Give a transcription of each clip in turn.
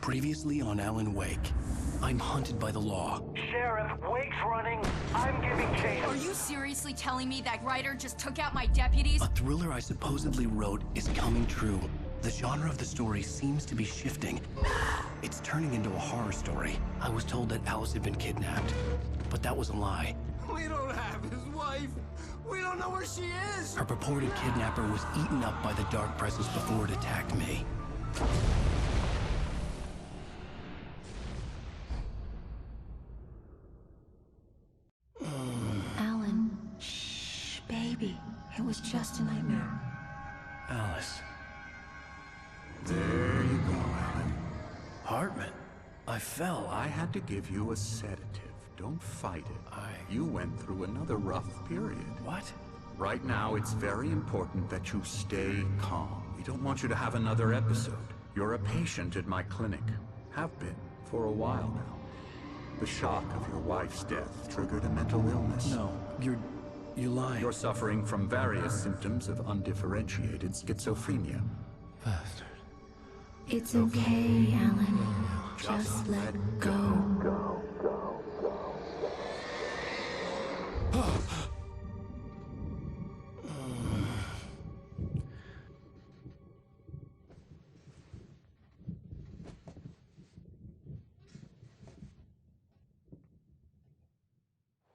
Previously on Alan Wake, I'm hunted by the law. Sheriff, Wake's running. I'm giving chase. Are you seriously telling me that writer just took out my deputies? A thriller I supposedly wrote is coming true. The genre of the story seems to be shifting. It's turning into a horror story. I was told that Alice had been kidnapped, but that was a lie. We don't have his wife. We don't know where she is. Her purported kidnapper was eaten up by the dark presence before it attacked me. Alan, shh, baby. It was just a nightmare. Alice. There you go, Alan. Hartman. I fell. I had to give you a sedative. Don't fight it. You went through another rough period. What? Right now, it's very important that you stay calm. We don't want you to have another episode. You're a patient at my clinic. Have been for a while now. The shock of your wife's death triggered a mental illness. No, you're lying. You're suffering from various symptoms of undifferentiated schizophrenia. Bastard. It's okay, Alan. Just let go.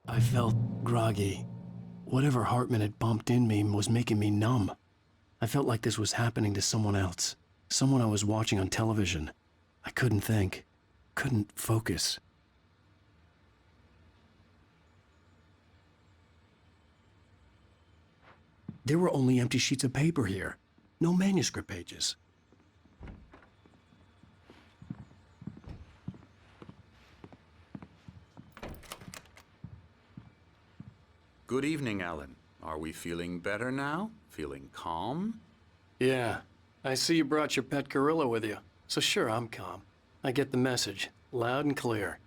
I felt groggy. Whatever Hartman had bumped in me was making me numb. I felt like this was happening to someone else. Someone I was watching on television. I couldn't think. Couldn't focus. There were only empty sheets of paper here. No manuscript pages. Good evening, Alan. Are we feeling better now? Feeling calm? Yeah. I see you brought your pet gorilla with you. So sure, I'm calm. I get the message. Loud and clear.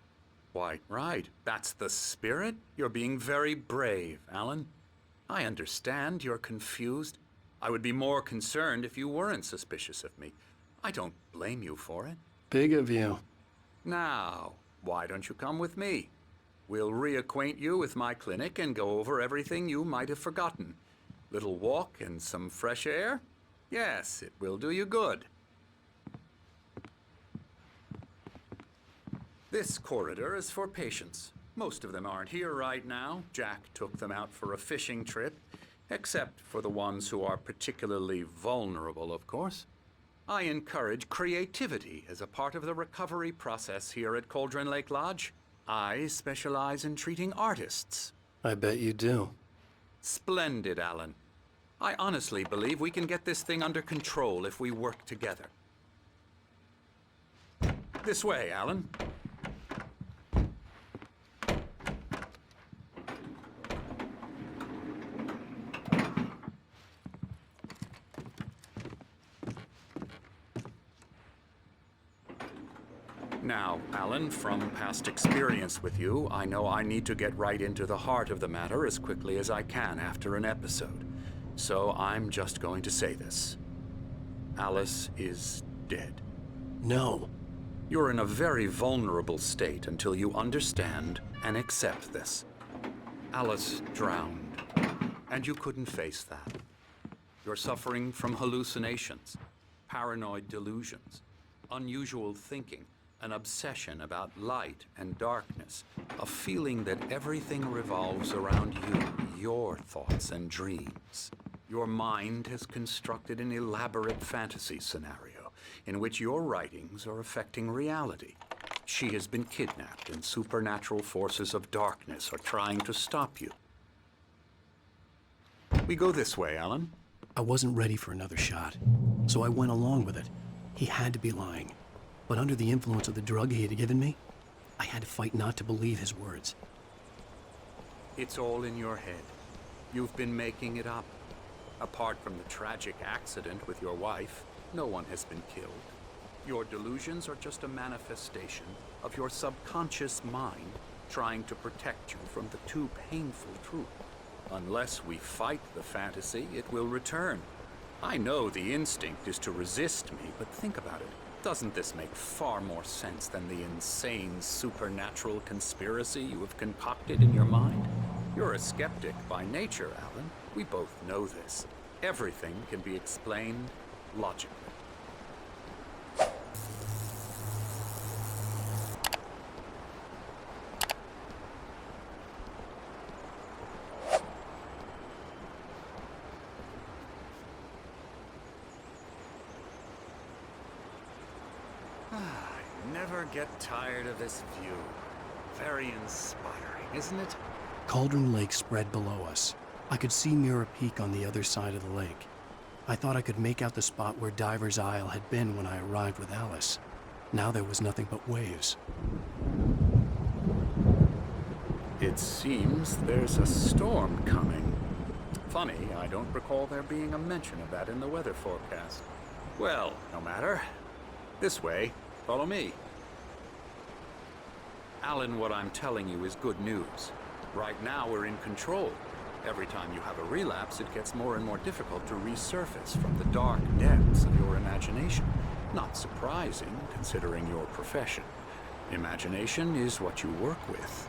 Why, right. That's the spirit. You're being very brave, Alan. I understand you're confused. I would be more concerned if you weren't suspicious of me. I don't blame you for it. Big of you. Now, why don't you come with me? We'll reacquaint you with my clinic and go over everything you might have forgotten. Little walk and some fresh air? Yes, it will do you good. This corridor is for patients. Most of them aren't here right now. Jack took them out for a fishing trip, except for the ones who are particularly vulnerable, of course. I encourage creativity as a part of the recovery process here at Cauldron Lake Lodge. I specialize in treating artists. I bet you do. Splendid, Alan. I honestly believe we can get this thing under control if we work together. This way, Alan. Now, Alan, from past experience with you, I know I need to get right into the heart of the matter as quickly as I can after an episode. So I'm just going to say this. Alice is dead. No. You're in a very vulnerable state until you understand and accept this. Alice drowned, and you couldn't face that. You're suffering from hallucinations, paranoid delusions, unusual thinking, an obsession about light and darkness, a feeling that everything revolves around you, your thoughts and dreams. Your mind has constructed an elaborate fantasy scenario in which your writings are affecting reality. She has been kidnapped and supernatural forces of darkness are trying to stop you. We go this way, Alan. I wasn't ready for another shot, so I went along with it. He had to be lying. But under the influence of the drug he had given me, I had to fight not to believe his words. It's all in your head. You've been making it up. Apart from the tragic accident with your wife, no one has been killed. Your delusions are just a manifestation of your subconscious mind trying to protect you from the too painful truth. Unless we fight the fantasy, it will return. I know the instinct is to resist me, but think about it. Doesn't this make far more sense than the insane supernatural conspiracy you have concocted in your mind? You're a skeptic by nature, Alan. We both know this. Everything can be explained logically. I never get tired of this view. Very inspiring, isn't it? Cauldron Lake spread below us. I could see Mirror Peak on the other side of the lake. I thought I could make out the spot where Diver's Isle had been when I arrived with Alice. Now there was nothing but waves. It seems there's a storm coming. Funny, I don't recall there being a mention of that in the weather forecast. Well, no matter. This way. Follow me. Alan, what I'm telling you is good news. Right now, we're in control. Every time you have a relapse, it gets more and more difficult to resurface from the dark depths of your imagination. Not surprising, considering your profession. Imagination is what you work with.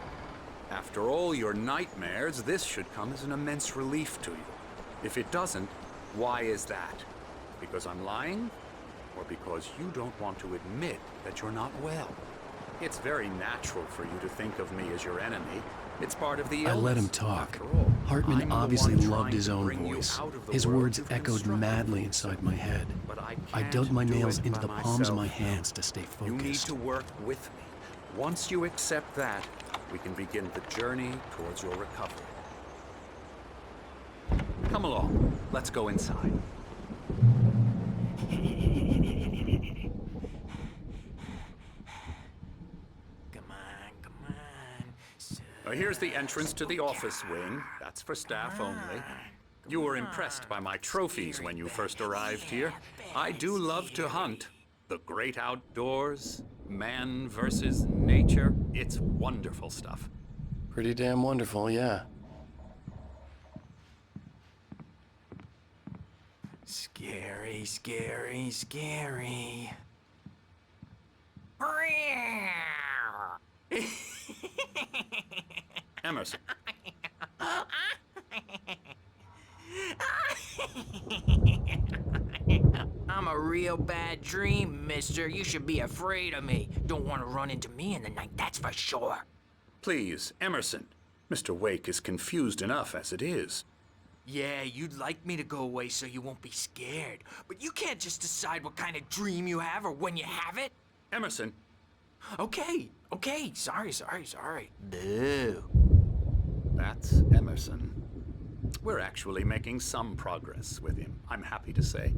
After all your nightmares, this should come as an immense relief to you. If it doesn't, why is that? Because I'm lying? Or because you don't want to admit that you're not well? It's very natural for you to think of me as your enemy. It's part of the illness. I let him talk. After all, Hartman I'm the obviously one loved trying his to own bring you voice. out of the His world words you've echoed constructed madly for inside yourself. my head. But I I can't dug my do nails it into by the palms of my myself. hands to stay You need focused. to work with me. Once you accept that, we can begin the journey towards your recovery. Come along. Let's go inside. Here's the entrance to the office wing. That's for staff only. You were impressed by my trophies when you first arrived here. I do love to hunt. The great outdoors, man versus nature. It's wonderful stuff. Pretty damn wonderful, yeah. Scary, scary, scary. Emerson. I'm a real bad dream, mister. You should be afraid of me. Don't want to run into me in the night, that's for sure. Please, Emerson. Mr. Wake is confused enough as it is. Yeah, you'd like me to go away so you won't be scared. But you can't just decide what kind of dream you have or when you have it. Emerson. Okay, sorry. Boo. That's Emerson. We're actually making some progress with him, I'm happy to say.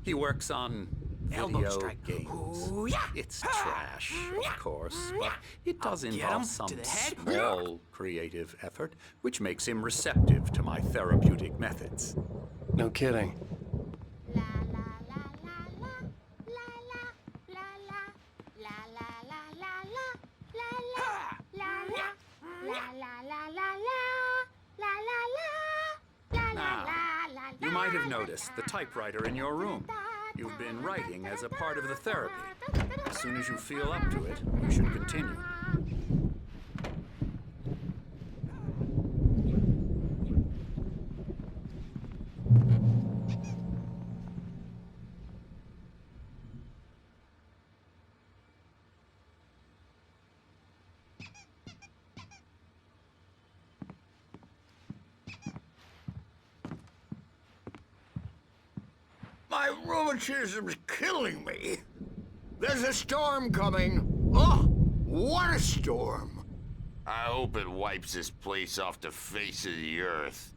He works on Elbow video strike. games. Ooh, yeah. It's trash, of course, but it does I'll get involve him some to the head. small creative effort, which makes him receptive to my therapeutic methods. No kidding. You might have noticed the typewriter in your room. You've been writing as a part of the therapy. As soon as you feel up to it, you should continue. My rheumatism's killing me. There's a storm coming. Oh, what a storm. I hope it wipes this place off the face of the earth.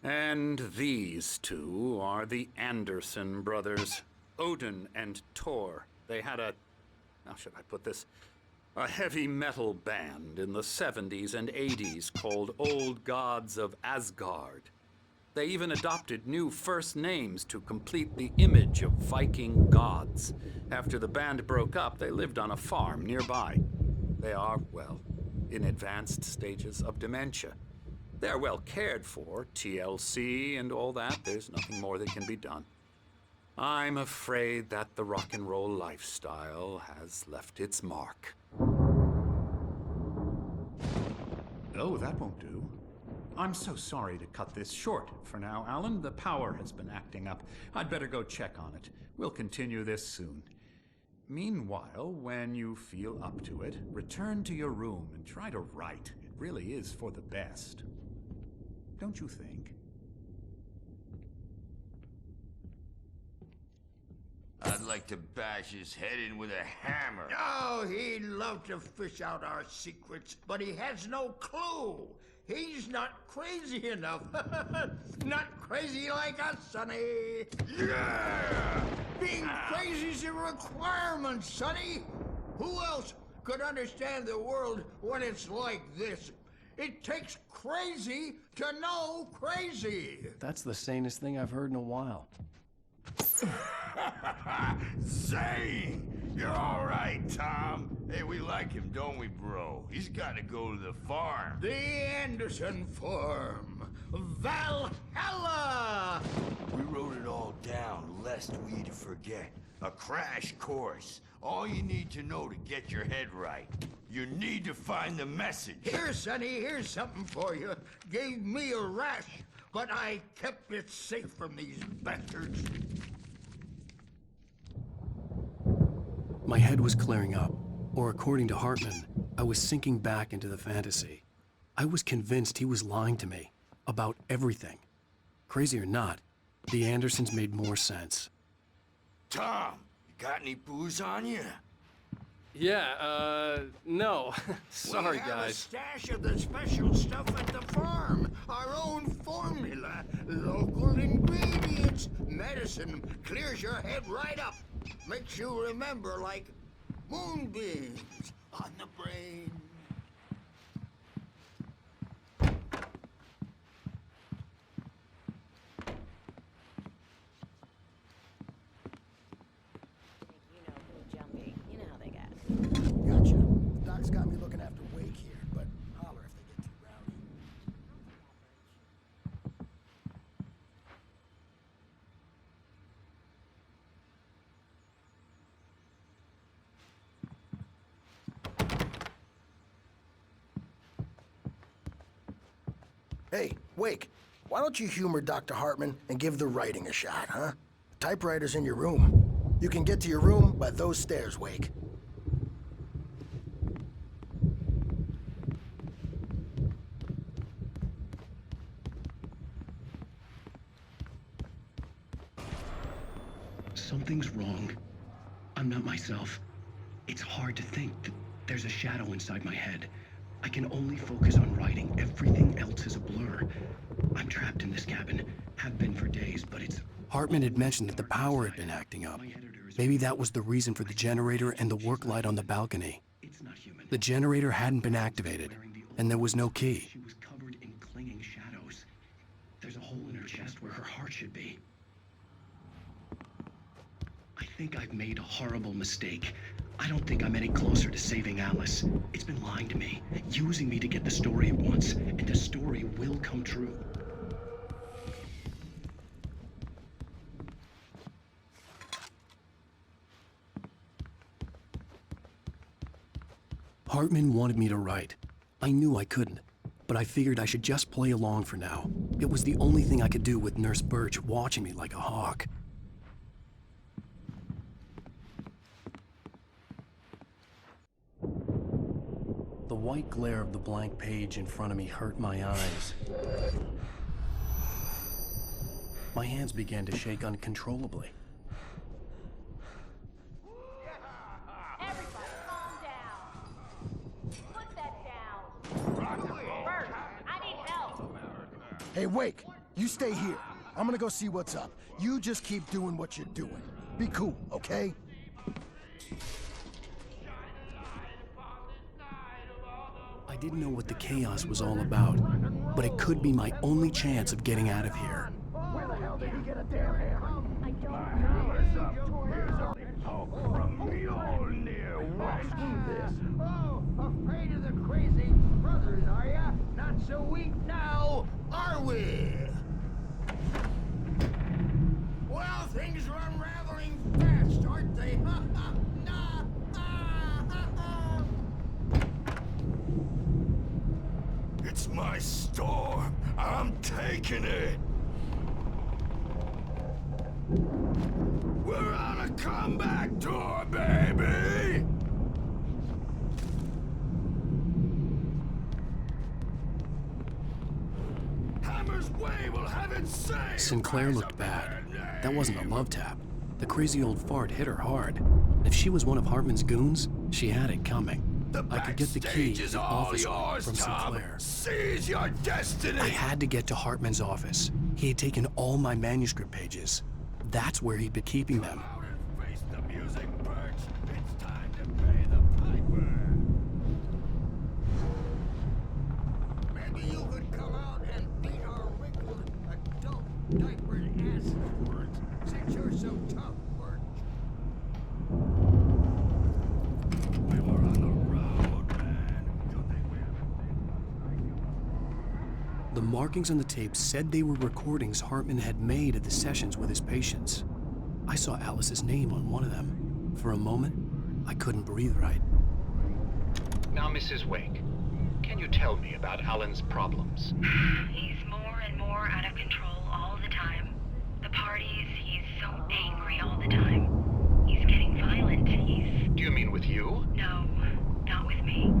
And these two are the Anderson brothers, Odin and Thor. They had how should I put this? A heavy metal band in the 70s and 80s called Old Gods of Asgard. They even adopted new first names to complete the image of Viking gods. After the band broke up, they lived on a farm nearby. They are, well, in advanced stages of dementia. They're well cared for, TLC and all that. There's nothing more that can be done. I'm afraid that the rock and roll lifestyle has left its mark. Oh, that won't do. I'm so sorry to cut this short for now, Alan. The power has been acting up. I'd better go check on it. We'll continue this soon. Meanwhile, when you feel up to it, return to your room and try to write. It really is for the best. Don't you think? I'd like to bash his head in with a hammer. Oh, he'd love to fish out our secrets, but he has no clue. He's not crazy enough. Not crazy like us, Sonny. Yeah! Being crazy's a requirement, Sonny. Who else could understand the world when it's like this? It takes crazy to know crazy. That's the sanest thing I've heard in a while. Zane! You're all right, Tom. Hey, we like him, don't we, bro? He's got to go to the farm. The Anderson Farm. Valhalla! We wrote it all down, lest we forget. A crash course. All you need to know to get your head right. You need to find the message. Here, Sonny, here's something for you. Gave me a rash, but I kept it safe from these bastards. My head was clearing up, or according to Hartman, I was sinking back into the fantasy. I was convinced he was lying to me about everything. Crazy or not, the Andersons made more sense. Tom, you got any booze on you? Yeah, no. Sorry, We have a guys. stash of the special stuff at the farm. Our own formula. Local ingredients. Medicine clears your head right up. Makes you remember like moonbeams on the brain. Jumpy. You know how they get. Gotcha. Doc's got me looking after Wake here, but holler if they get too rowdy. Hey, Wake, why don't you humor Dr. Hartman and give the writing a shot, huh? Typewriter's in your room. You can get to your room by those stairs, Wake. Something's wrong. I'm not myself. It's hard to think that there's a shadow inside my head. I can only focus on writing. Everything else is a blur. I'm trapped in this cabin. Have been for days, but it's... Hartman had mentioned that the power had been acting up. Maybe that was the reason for the generator and the work light on the balcony. The generator hadn't been activated, and there was no key. She was covered in clinging shadows. There's a hole in her chest where her heart should be. I think I've made a horrible mistake. I don't think I'm any closer to saving Alice. It's been lying to me, using me to get the story it wants, and the story will come true. Hartman wanted me to write. I knew I couldn't, but I figured I should just play along for now. It was the only thing I could do with Nurse Birch watching me like a hawk. The white glare of the blank page in front of me hurt my eyes. My hands began to shake uncontrollably. Everybody, calm down. Put that down. Bert, I need help. Hey, Wake, you stay here. I'm gonna go see what's up. You just keep doing what you're doing. Be cool, okay? I didn't know what the chaos was all about, but it could be my only chance of getting out of here. Where the hell did he get a damn hammer? I don't Hammer's up. Here's a talk from Mjolnir. Watch this. Oh, afraid of the crazy brothers, are ya? Not so weak now, are we? Well, things are unraveling fast, aren't they? Ha ha! Nah! Ah, ha, ha. It's my storm. I'm taking it. We're on a comeback tour, baby! Hammer's way will have it say. Sinclair looked bad. That wasn't a love tap. The crazy old fart hit her hard. If she was one of Hartman's goons, she had it coming. I could get the key to the office room from Sinclair. Seize your destiny! I had to get to Hartman's office. He had taken all my manuscript pages. That's where he'd been keeping them. Out and face the music, Birch. It's time to pay the piper. Maybe you could come out and beat our wrinkled, adult, diapered ass words, since you're so tough, Birch. We were on the road, man. You think we haven't seen The markings on the tape said they were recordings Hartman had made at the sessions with his patients. I saw Alice's name on one of them. For a moment, I couldn't breathe right. Now, Mrs. Wake, can you tell me about Alan's problems? He's more and more out of control all the time. The parties, he's so angry all the time. He's getting violent. Do you mean with you? No, not with me.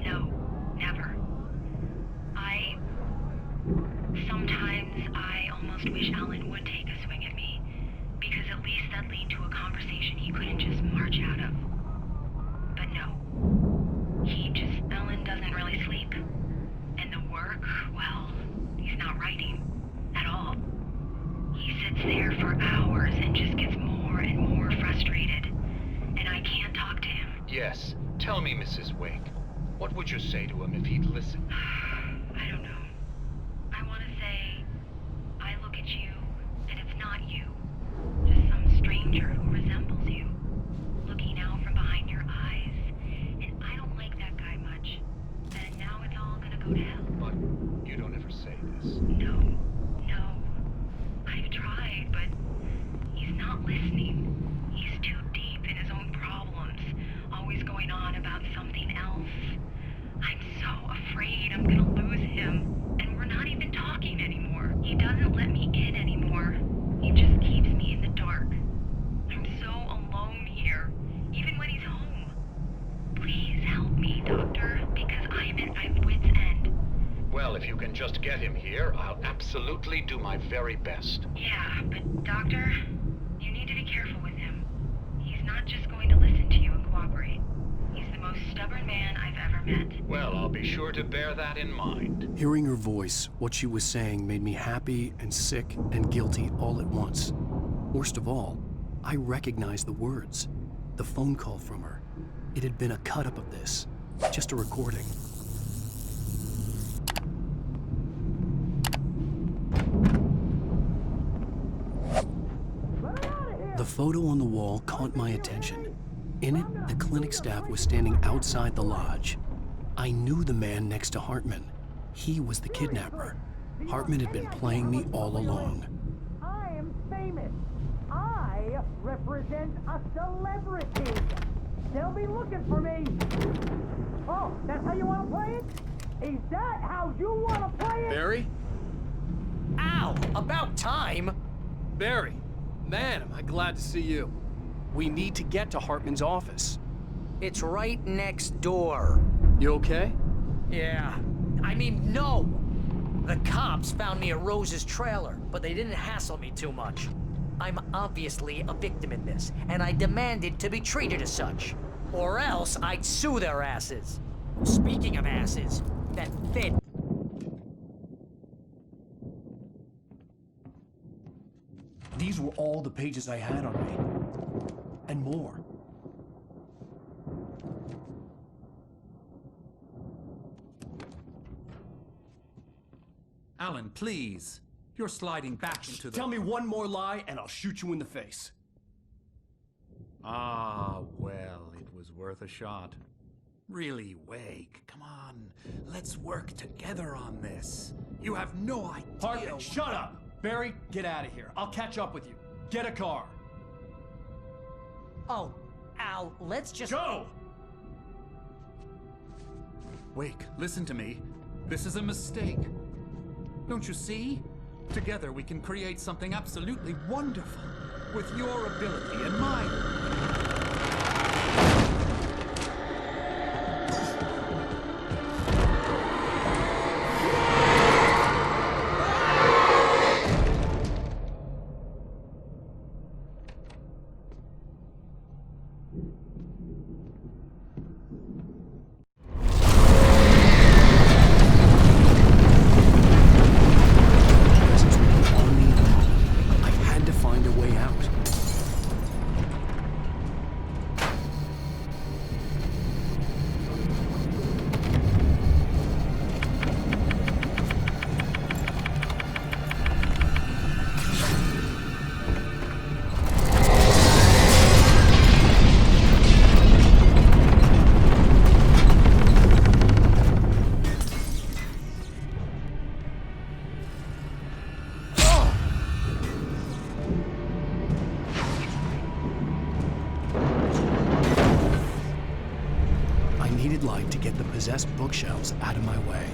No, never. Sometimes I almost wish Alan would take a swing at me, because at least that'd lead to a conversation he couldn't just march out of. But no. Alan doesn't really sleep. And the work, well, he's not writing at all. He sits there for hours and just gets more and more frustrated. And I can't talk to him. Yes. Tell me, Mrs. Wake. What would you say to him if he'd listen? I don't know. I want to say, I look at you, and it's not you. Just some stranger who resembles you. Looking out from behind your eyes. And I don't like that guy much. And now it's all gonna go to hell. But you don't ever say this. No. I've tried, but he's not listening. He's too deep in his own problems, always going on about something else. I'm so afraid I'm gonna lose him, and we're not even talking anymore. He doesn't let me in anymore. He just keeps me in the dark. I'm so alone here, even when he's home. Please help me, Doctor, because I'm at my wit's end. Well, if you can just get him here, I'll absolutely do my very best. Yeah, but Doctor, you need to be careful with him. He's not just going to listen to you and cooperate. He's the most stubborn man I've ever met. Well, I'll be sure to bear that in mind. Hearing her voice, what she was saying made me happy and sick and guilty all at once. Worst of all, I recognized the words. The phone call from her. It had been a cut-up of this. Just a recording. The photo on the wall caught my attention. In it, the clinic staff was standing outside the lodge. I knew the man next to Hartman. He was the kidnapper. Hartman had been playing me all along. I am famous. I represent a celebrity. They'll be looking for me. Oh, that's how you want to play it? Is that how you want to play it? Barry? Ow! About time! Barry, man, am I glad to see you. We need to get to Hartman's office. It's right next door. You okay? Yeah. I mean, no! The cops found me at Rose's trailer, but they didn't hassle me too much. I'm obviously a victim in this, and I demanded to be treated as such. Or else I'd sue their asses. Speaking of asses, that fit. These were all the pages I had on me. And more. Alan, please. You're sliding back into the... Tell me one more lie and I'll shoot you in the face. Ah, well, it was worth a shot. Really, Wake, come on. Let's work together on this. You have no idea... Hartman, shut up! Barry, get out of here. I'll catch up with you. Get a car. Oh, Al, let's just... Go! Wake, listen to me. This is a mistake. Don't you see? Together we can create something absolutely wonderful. With your ability and mine. Presence would be on me in a moment. I had to find a way out. I needed light to get the possessed bookshelves out of my way.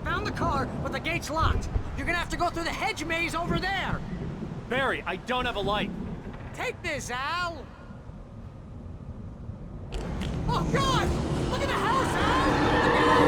found the car, but the gate's locked. You're gonna have to go through the hedge maze over there. Barry, I don't have a light. Take this, Al. Oh, God! Look at the house, Al! Look out!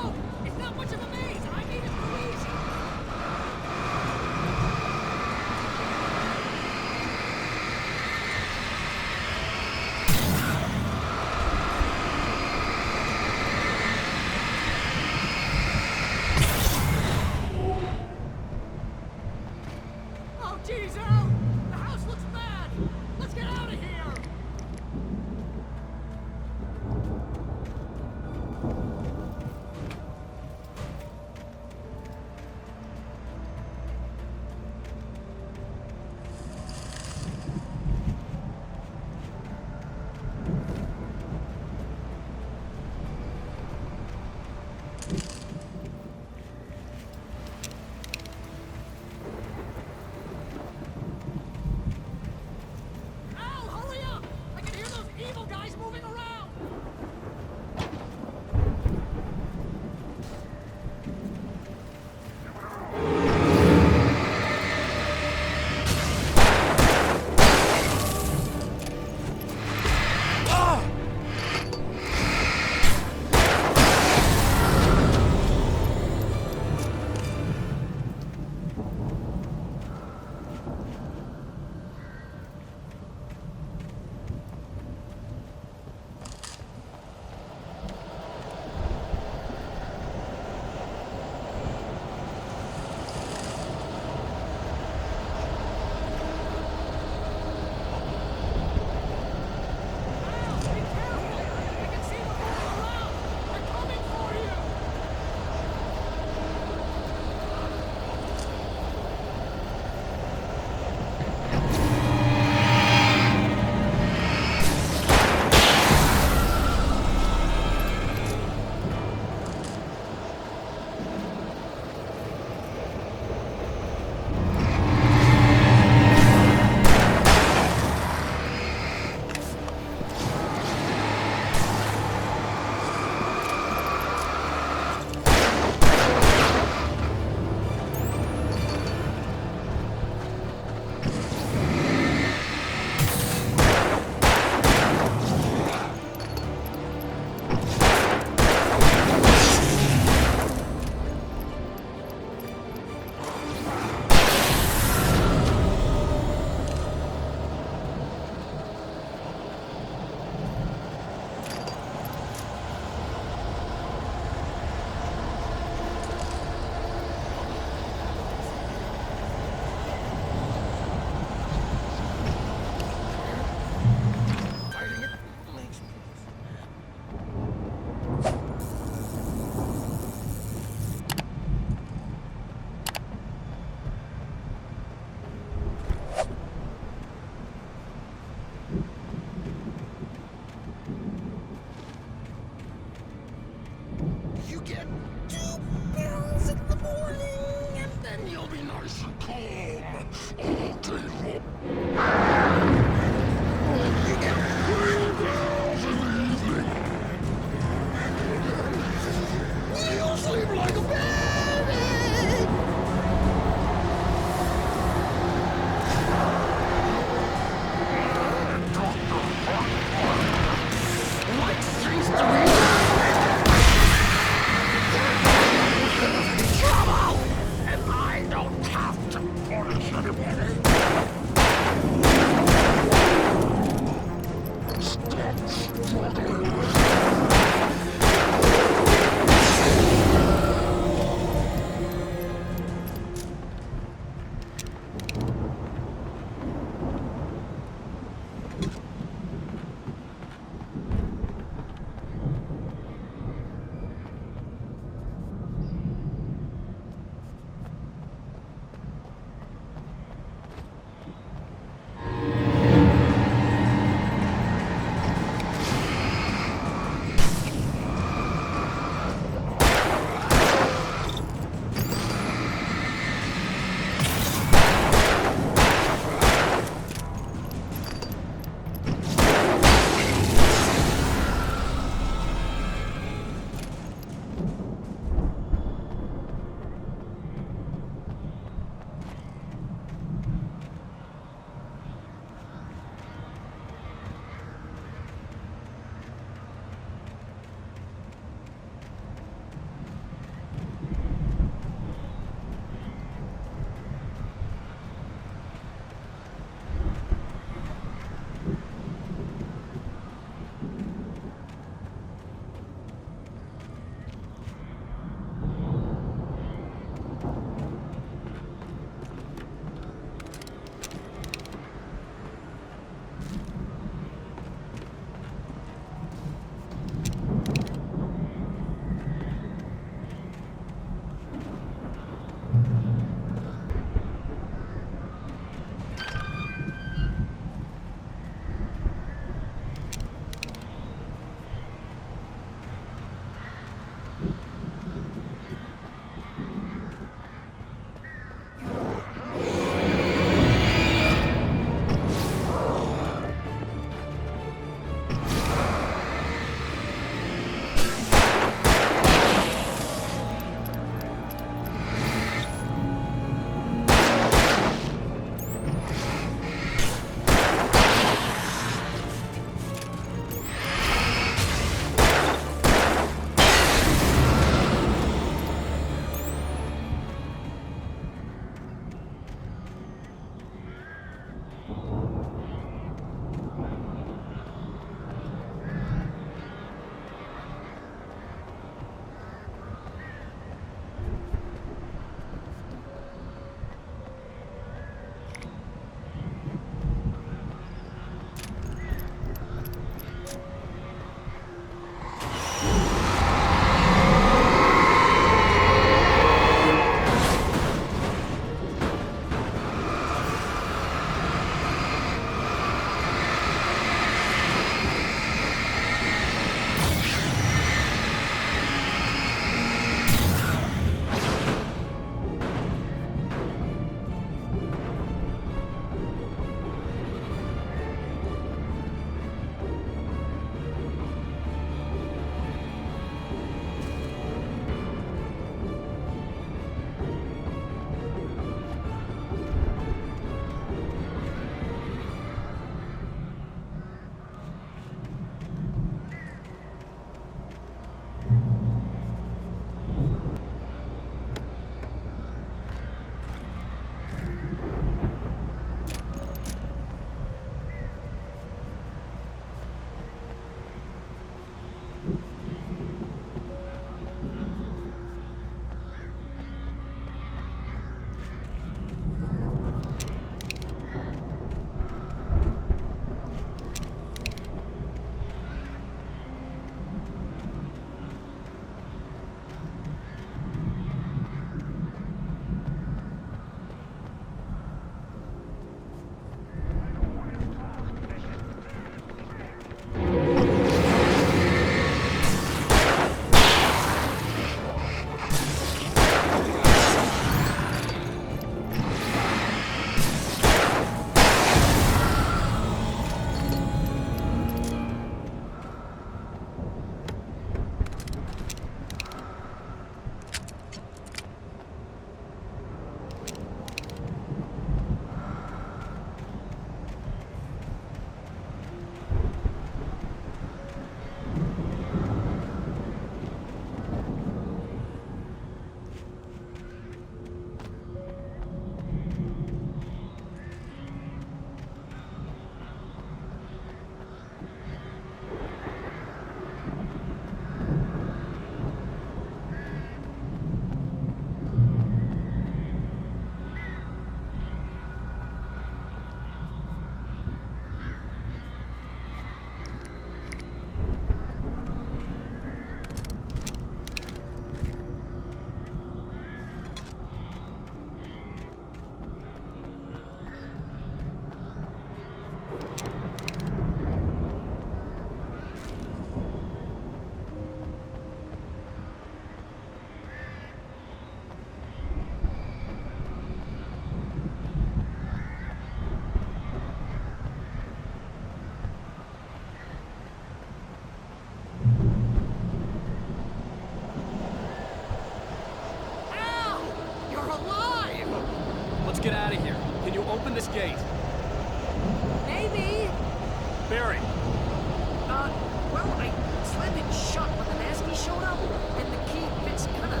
Well, I slammed it shut when the nasty showed up, and the key fits kind of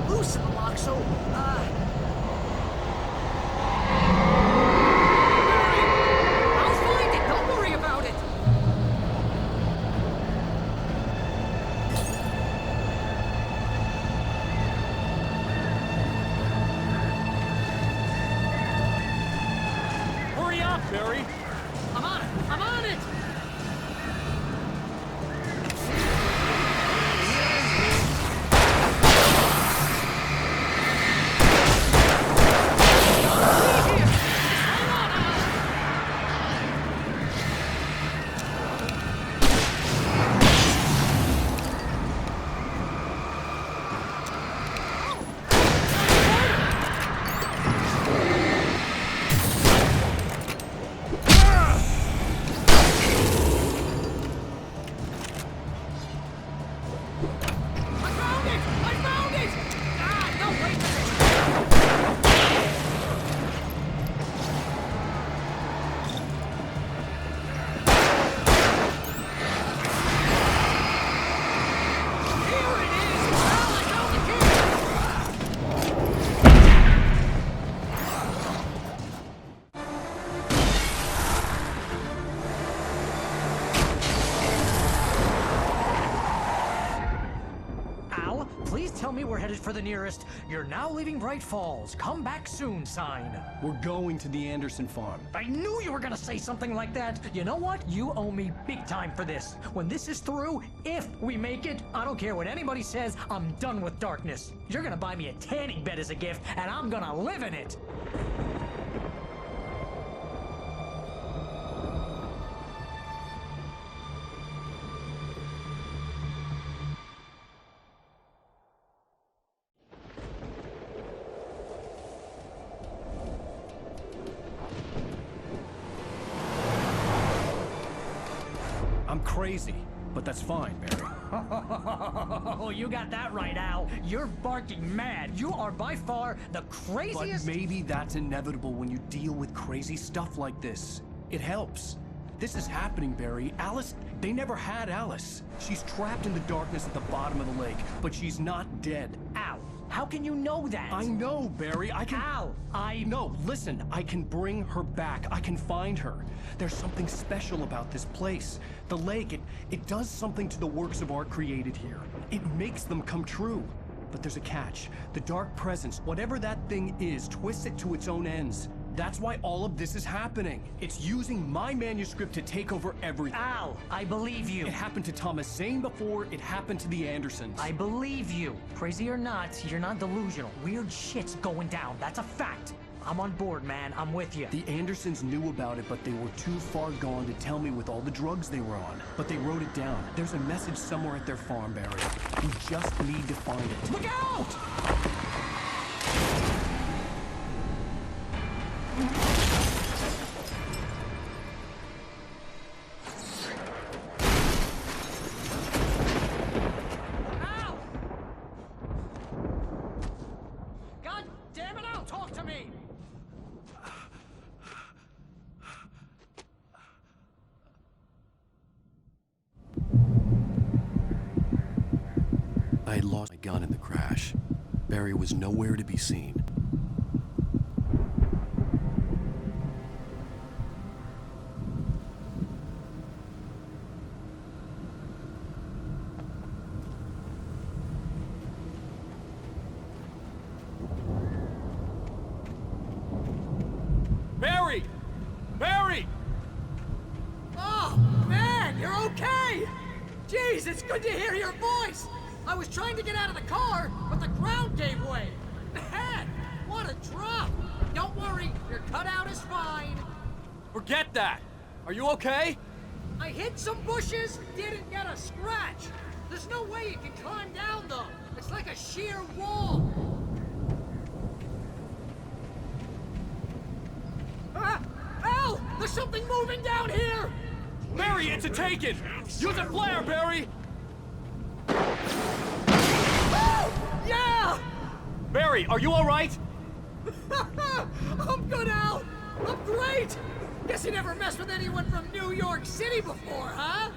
loose in the lock, so, I'll find it, don't worry about it! Hurry up, Barry! I'm on it! I'm on it! Please tell me we're headed for the nearest "You're now leaving Bright Falls. Come back soon" sign. We're going to the Anderson farm. I knew you were gonna say something like that. You know what? You owe me big time for this. When this is through, if we make it, I don't care what anybody says, I'm done with darkness. You're gonna buy me a tanning bed as a gift, and I'm gonna live in it. I'm crazy, but that's fine, Barry. Oh, you got that right, Al. You're barking mad. You are by far the craziest... But maybe that's inevitable when you deal with crazy stuff like this. It helps. This is happening, Barry. Alice, they never had Alice. She's trapped in the darkness at the bottom of the lake, but she's not dead. Al, how can you know that? I know, Barry. I can... Al, No, listen. I can bring her back. I can find her. There's something special about this place. The lake, it does something to the works of art created here. It makes them come true. But there's a catch. The dark presence, whatever that thing is, twists it to its own ends. That's why all of this is happening. It's using my manuscript to take over everything. Al, I believe you. It happened to Thomas Zane before, it happened to the Andersons. I believe you. Crazy or not, you're not delusional. Weird shit's going down. That's a fact. I'm on board, man. I'm with you. The Andersons knew about it, but they were too far gone to tell me with all the drugs they were on. But they wrote it down. There's a message somewhere at their farm, Barry. We just need to find it. Look out! Al! God damn it, Al, talk to me! I had lost my gun in the crash. Barry was nowhere to be seen. Barry! Barry! Oh, man, you're okay! Jeez, it's good to hear your voice! I was trying to get out of the car, but the ground gave way. Man, what a drop! Don't worry, your cutout is fine. Forget that! Are you okay? I hit some bushes, didn't get a scratch. There's no way you can climb down, though. It's like a sheer wall. Ah! Al! There's something moving down here! Barry, it's a taken! Use a flare, Barry! Oh! Yeah! Barry, are you alright? I'm good, Al! I'm great! Guess you never messed with anyone from New York City before, huh?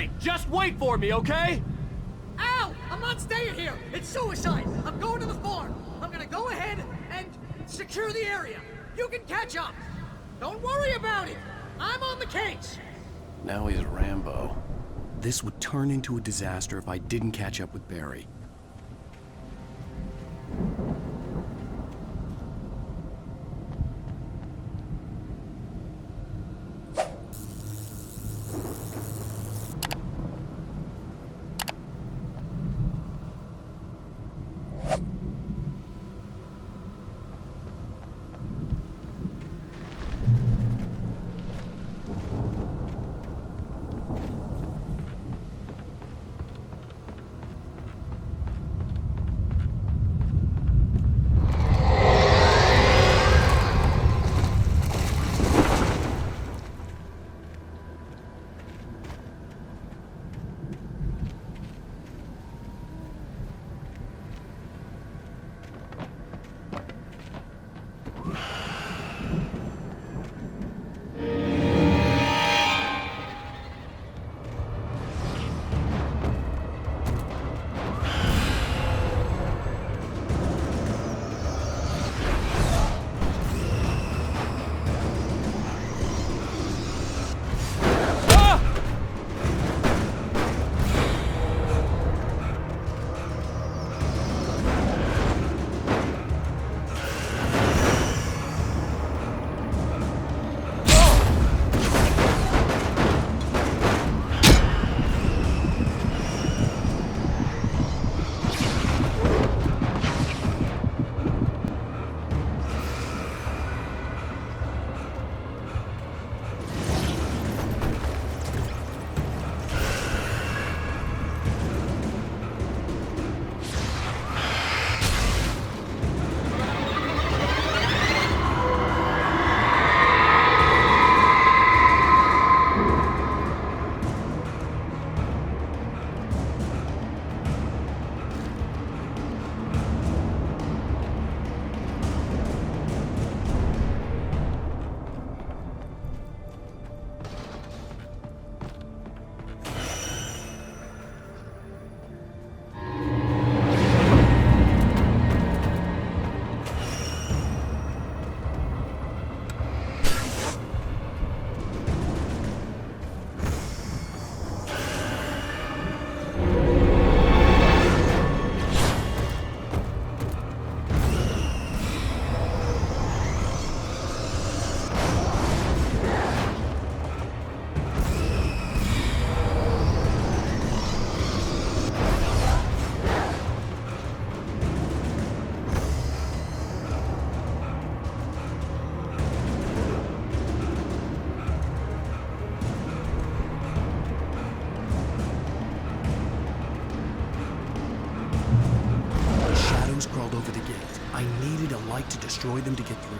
Barry, just wait for me, okay? Al! I'm not staying here! It's suicide! I'm going to the farm! I'm gonna go ahead and secure the area! You can catch up! Don't worry about it! I'm on the case! Now he's Rambo. This would turn into a disaster if I didn't catch up with Barry. Crawled over the gate. I needed a light to destroy them to get through.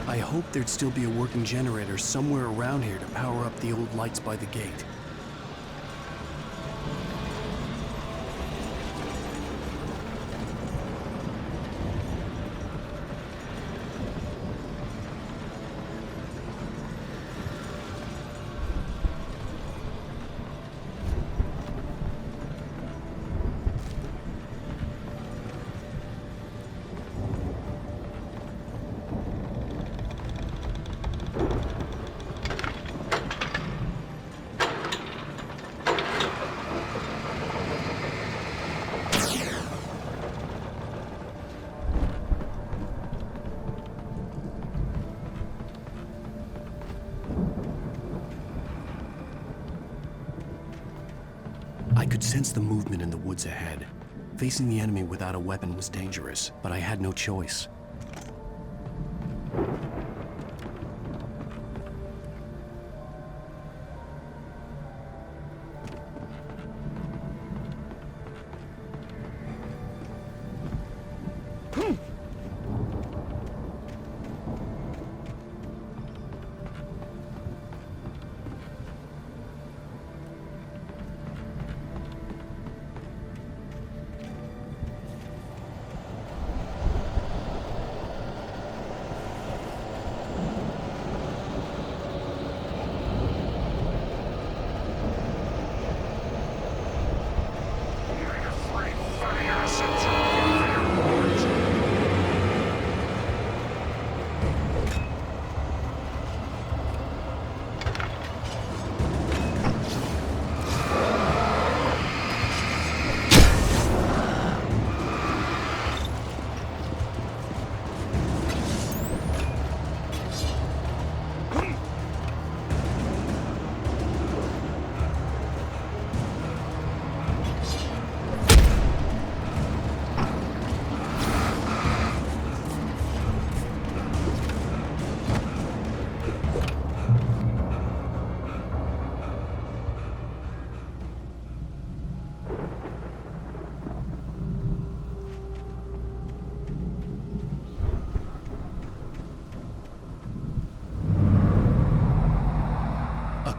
I hoped there'd still be a working generator somewhere around here to power up the old lights by the gate. I could sense the movement in the woods ahead. Facing the enemy without a weapon was dangerous, but I had no choice.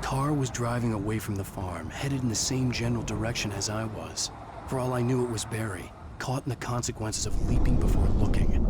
car was driving away from the farm, headed in the same general direction as I was. For all I knew, it was Barry, caught in the consequences of leaping before looking.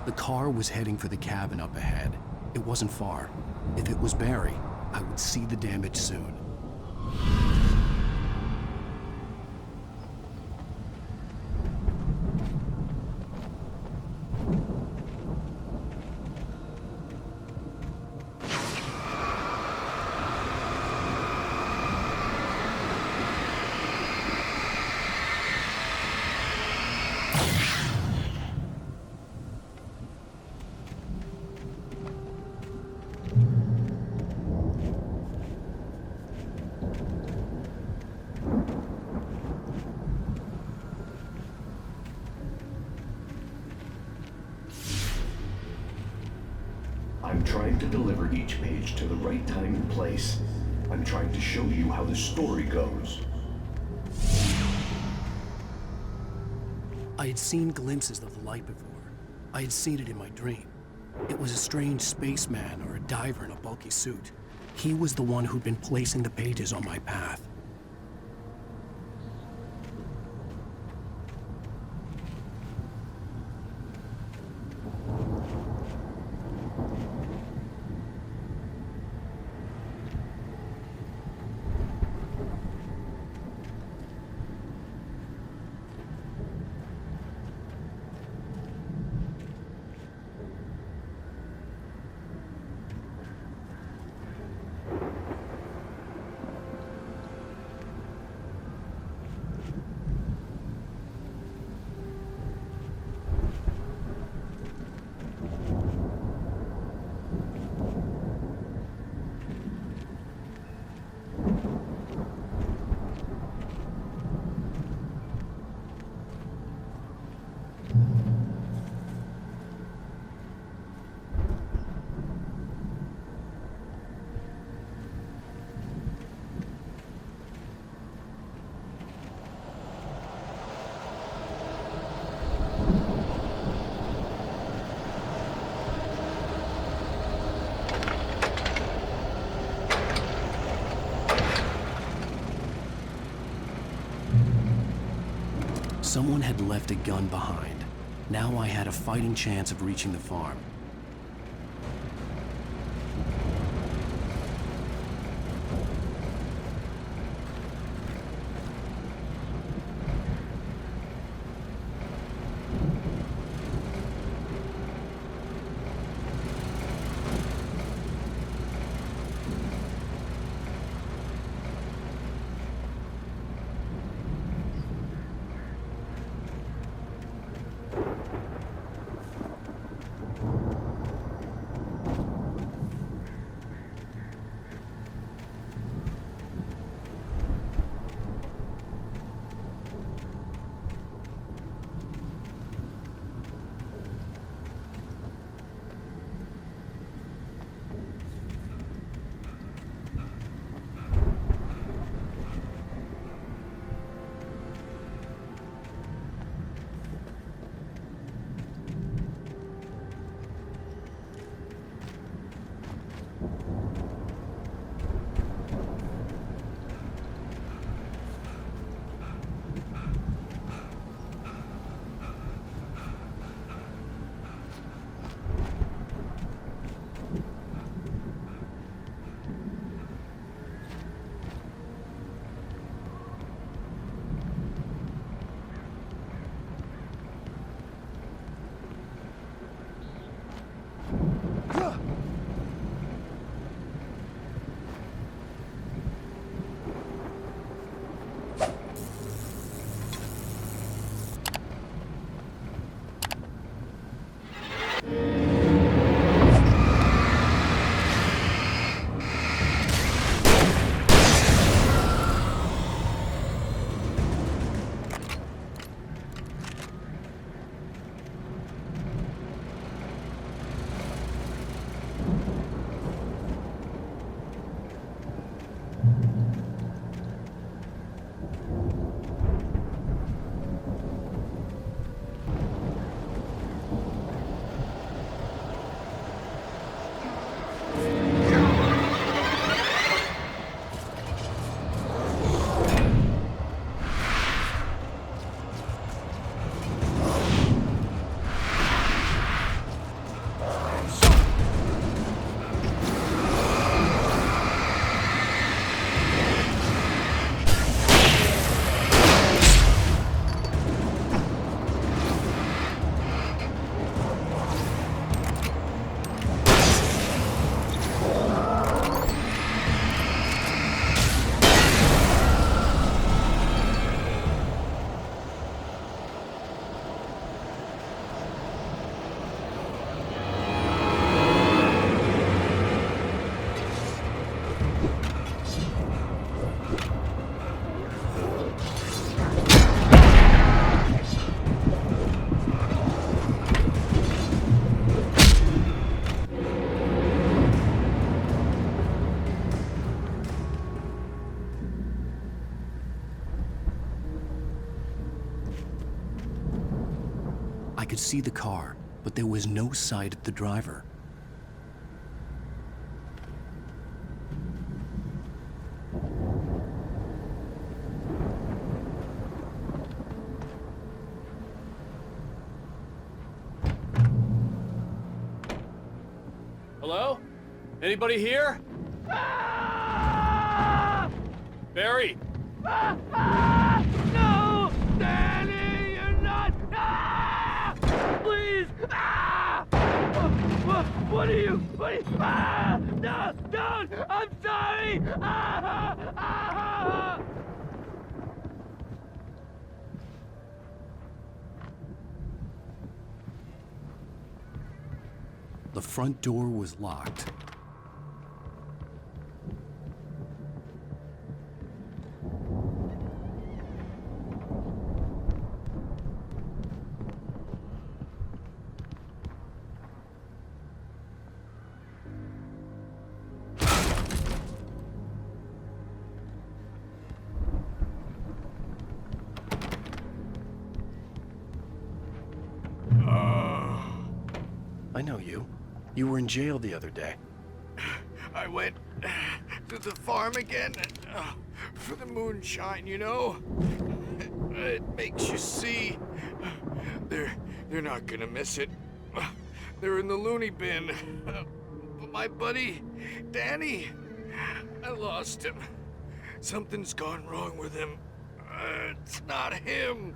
The car was heading for the cabin up ahead. It wasn't far. If it was Barry, I would see the damage soon. I'm trying to deliver each page to the right time and place. I'm trying to show you how the story goes. I had seen glimpses of the light before. I had seen it in my dream. It was a strange spaceman or a diver in a bulky suit. He was the one who'd been placing the pages on my path. Someone had left a gun behind. Now I had a fighting chance of reaching the farm. I could see the car, but there was no sight of the driver. Hello? Anybody here? Barry! No! Danny, you're not! Please! What are you? No! Don't! I'm sorry! The front door was locked. I know you. You were in jail the other day. I went to the farm again for the moonshine, you know? It makes you see. They're not gonna miss it. They're in the loony bin. But my buddy, Danny, I lost him. Something's gone wrong with him. It's not him.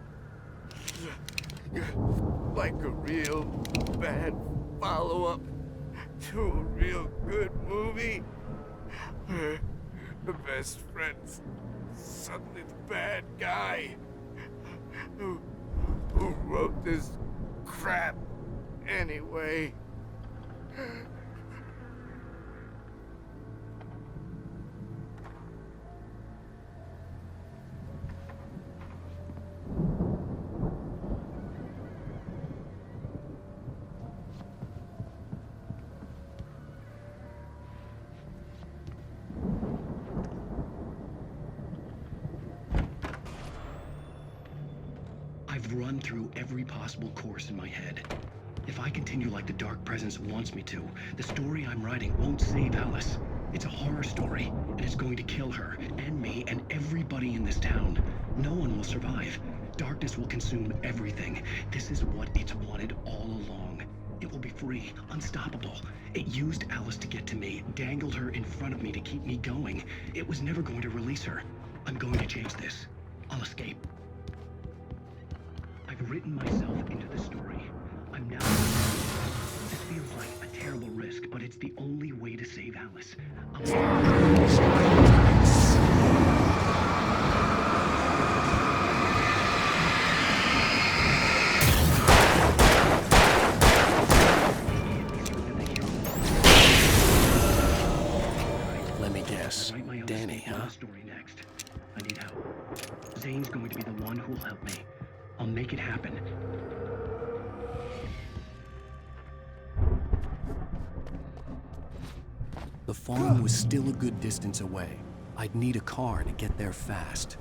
Like a real bad follow-up to a real good movie. The best friend's suddenly the bad guy. Who wrote this crap anyway? I've run through every possible course in my head. If I continue like the Dark Presence wants me to, the story I'm writing won't save Alice. It's a horror story, and it's going to kill her, and me, and everybody in this town. No one will survive. Darkness will consume everything. This is what it's wanted all along. It will be free, unstoppable. It used Alice to get to me, dangled her in front of me to keep me going. It was never going to release her. I'm going to change this. I'll escape. I've written myself into the story. I'm now... This feels like a terrible risk, but it's the only way to save Alice. Let me guess. Danny, huh? Story next. I need help. Zane's going to be the one who will help me. I'll make it happen. The farm was still a good distance away. I'd need a car to get there fast.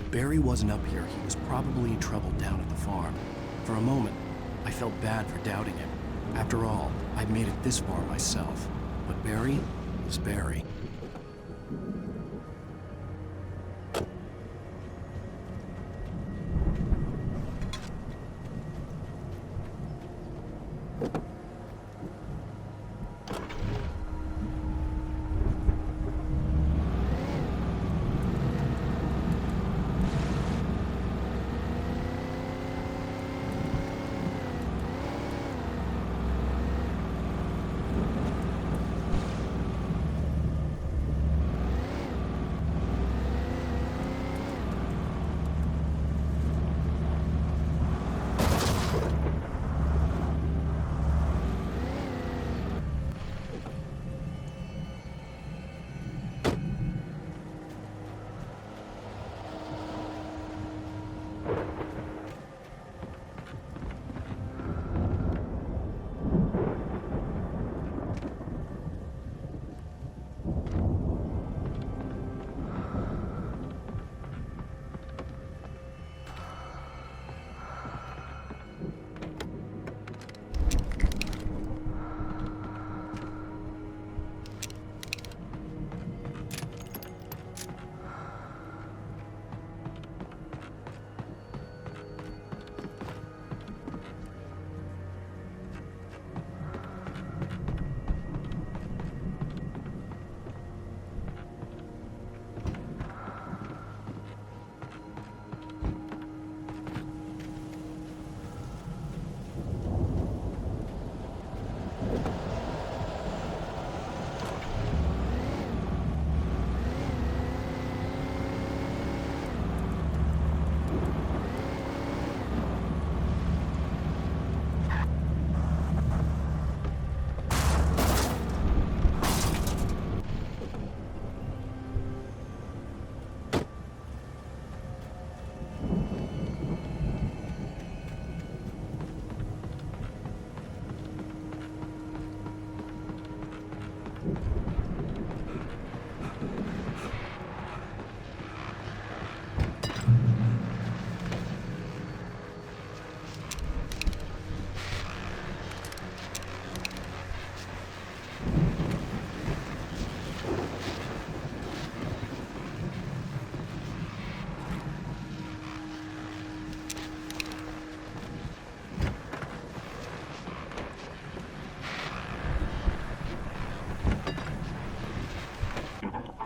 Barry wasn't up here, he was probably in trouble down at the farm. For a moment, I felt bad for doubting him. After all, I'd made it this far myself. But Barry was Barry.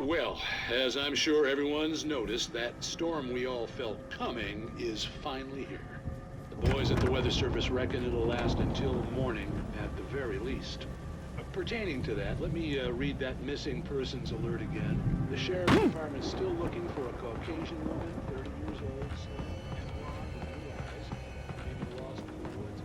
Well, as I'm sure everyone's noticed, that storm we all felt coming is finally here. The boys at the Weather Service reckon it'll last until morning at the very least. Pertaining to that, let me read that missing persons alert again. The sheriff's department's still looking for a Caucasian woman, 30 years old, slim, and blonde with blue eyes, maybe lost in the woods.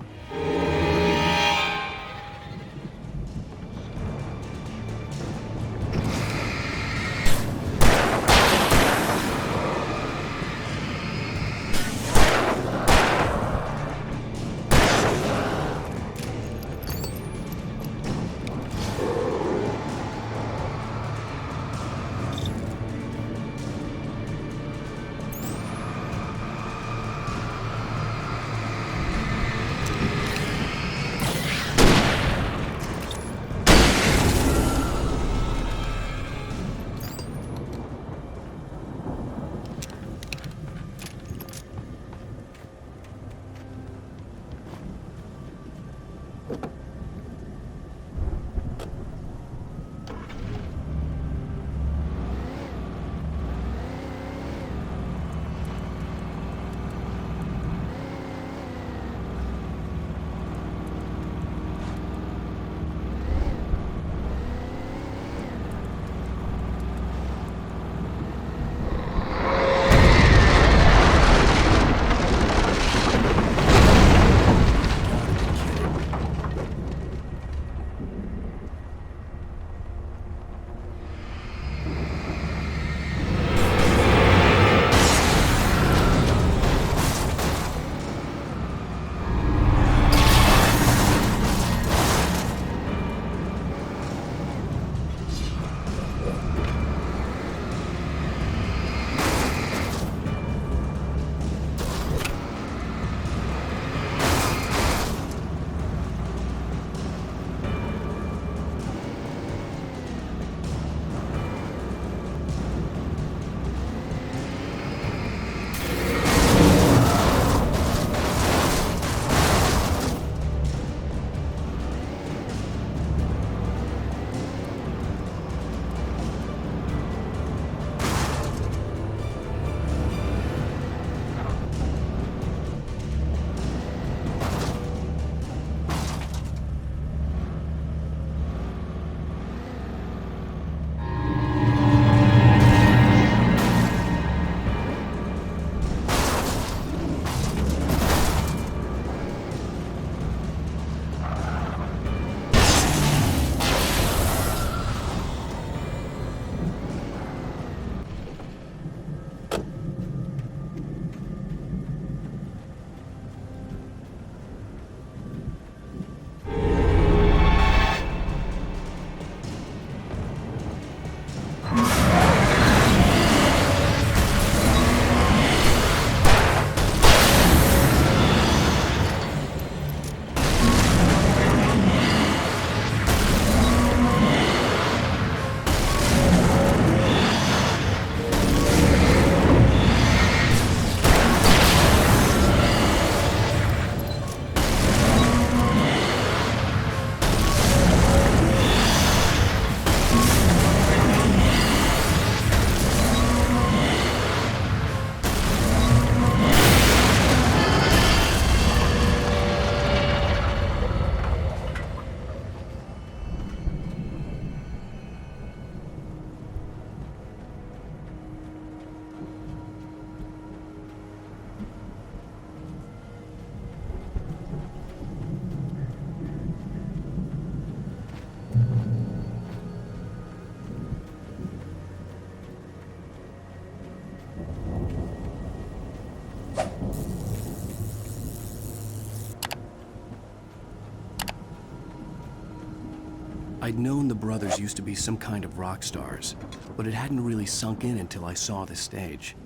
I'd known the brothers used to be some kind of rock stars, but it hadn't really sunk in until I saw the stage.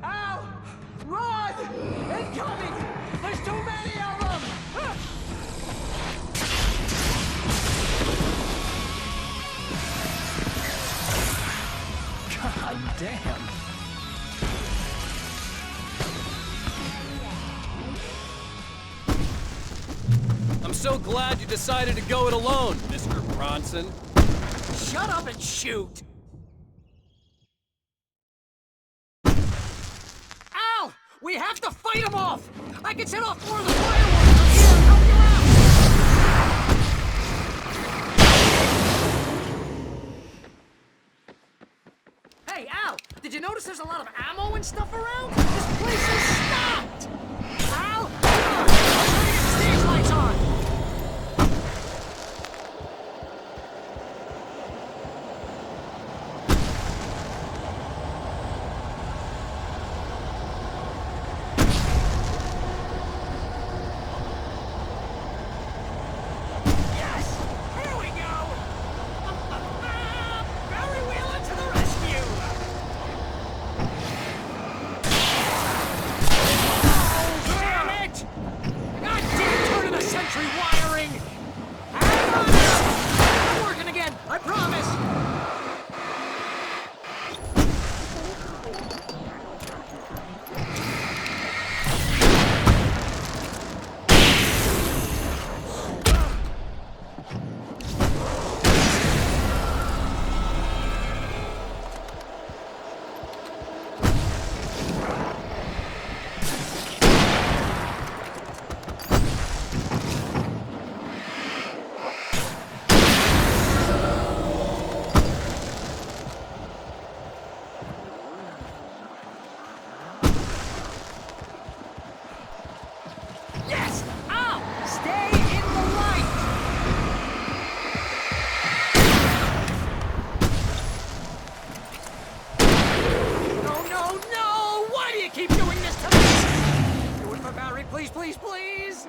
Al! Run! Incoming! There's too many of them! God damn! I'm so glad you decided to go it alone, Mr. Bronson. Shut up and shoot! Al! We have to fight him off! I can set off more of the fireworks from here and help you out! Hey, Al! Did you notice there's a lot of ammo and stuff around? This place is stocked! Al! Come on! I'll try to get the stage lights on! Please, please, please!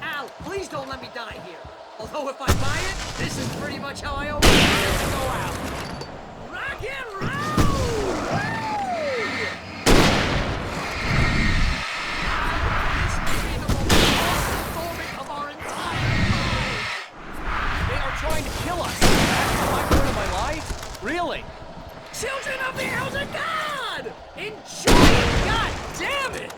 Al, please don't let me die here. Although if I buy it, this is pretty much how I always want it to go out. Rock and roll! Woo! This may be the most awesome moment of our entire lives! They are trying to kill us. That's my part of my life? Really? Children of the Elder God! Enjoy it! God damn it!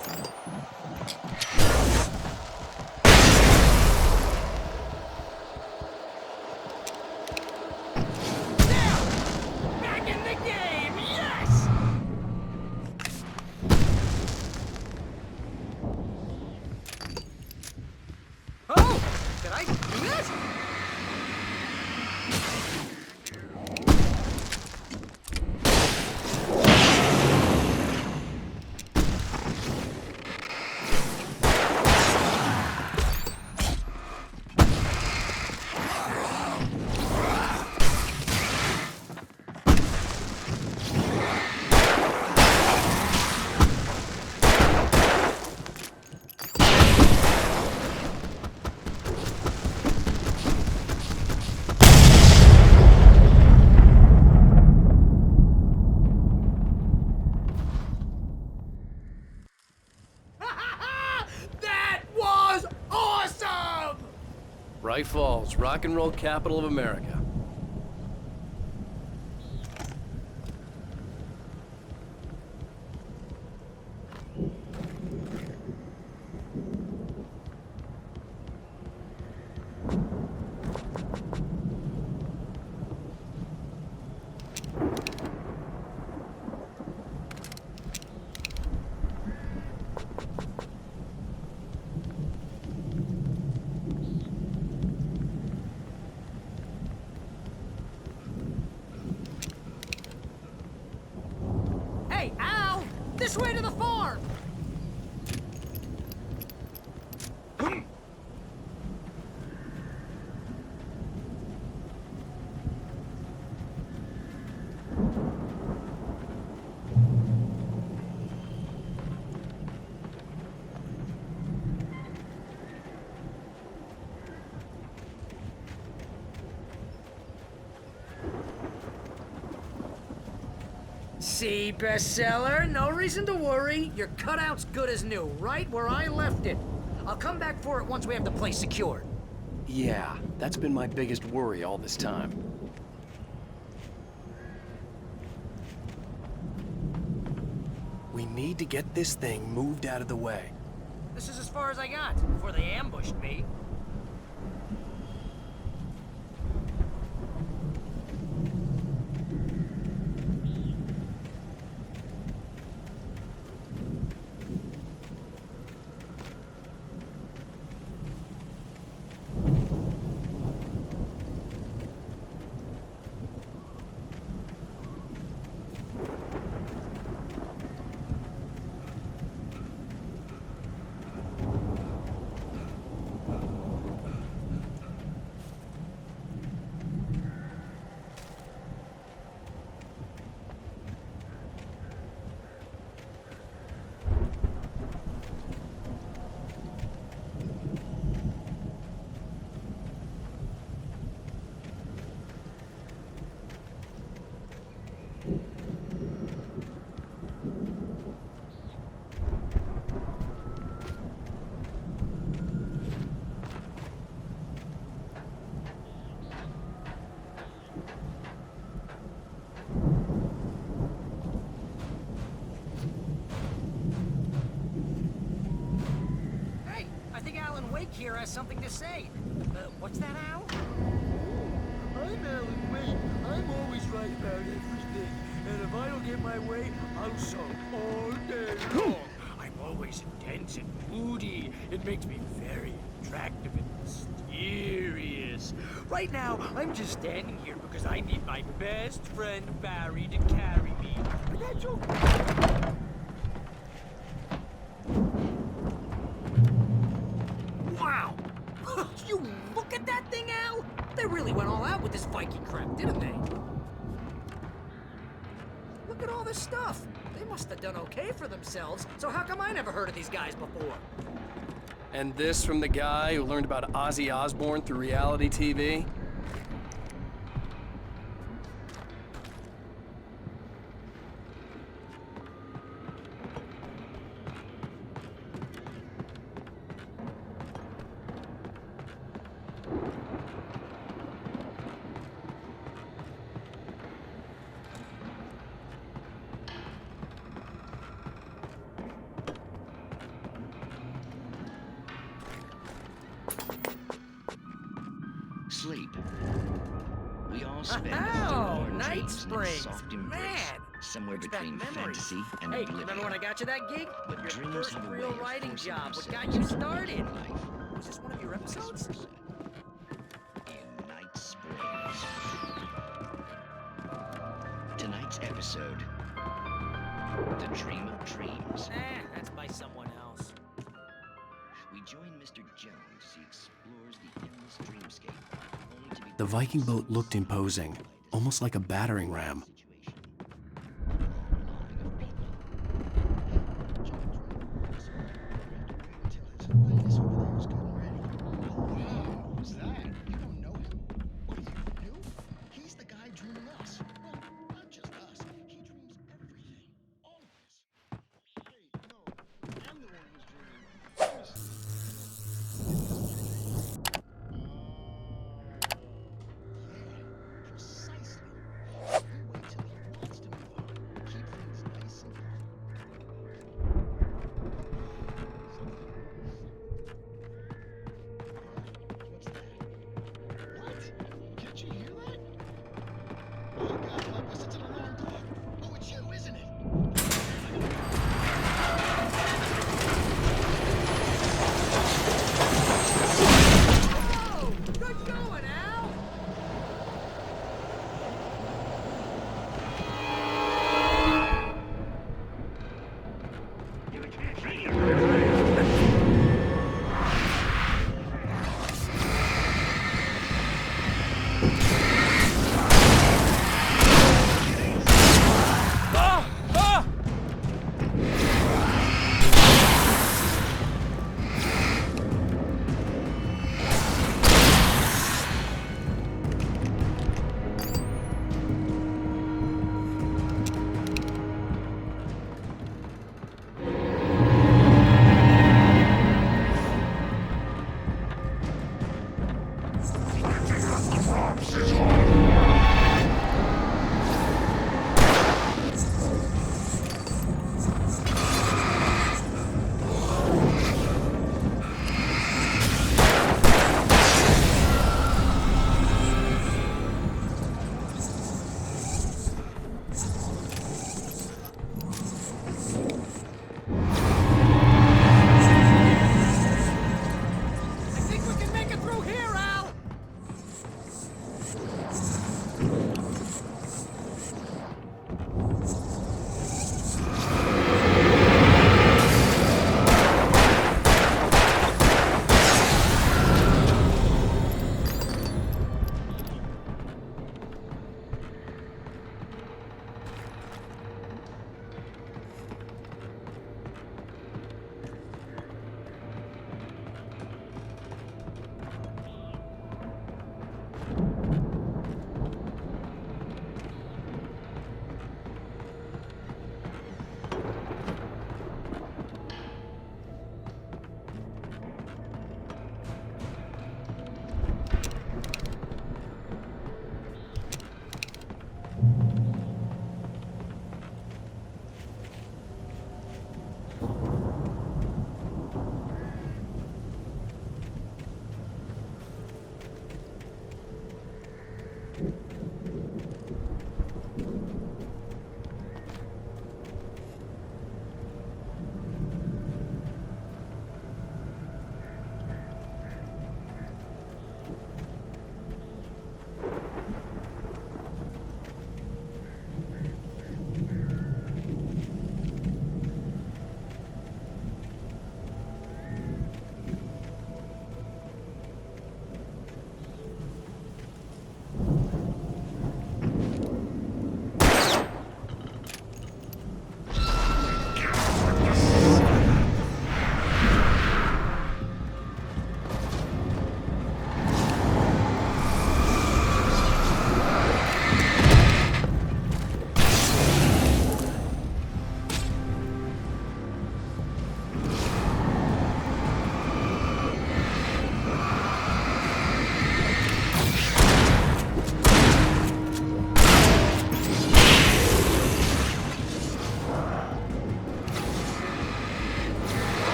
Bright Falls, rock and roll capital of America. Hey, Al! This way to the farm! see, bestseller. No reason to worry. Your cutout's good as new, right where I left it. I'll come back for it once we have the place secured. Yeah, that's been my biggest worry all this time. We need to get this thing moved out of the way. This is as far as I got before they ambushed me. Wake here has something to say. What's that, Al? I'm Alan Wake. I'm always right about everything. And if I don't get my way, I'll sulk all day long. I'm always intense and moody. It makes me very attractive and mysterious. Right now, I'm just standing here because I need my best friend Barry to carry me. But that's okay. Wow! You look at that thing, Al! They really went all out with this Viking crap, didn't they? Look at all this stuff. They must have done okay for themselves, so how come I never heard of these guys before? And this from the guy who learned about Ozzy Osbourne through reality TV? Sleep. We all spend Oh, our Night dreams in Springs. soft embrace, Man! somewhere Brings back between memories. fantasy and Hey, oblivion. remember when I got you that gig? But Your dreams first have a way real of writing forcing job. What got themselves you into started? your life. Was this one of your episodes? In Night Springs. Tonight's episode, The Dream of Dreams. That's by someone else. We join Mr. Jones as he explores the endless dreamscape, only to be The Viking boat looked imposing, almost like a battering ram. Who's that? You don't know him. What are you, new? He's the guy dreaming us. Well, not just us. He dreams everything. All of us. Hey, no. I'm the one who's dreaming. Yeah, precisely. You wait till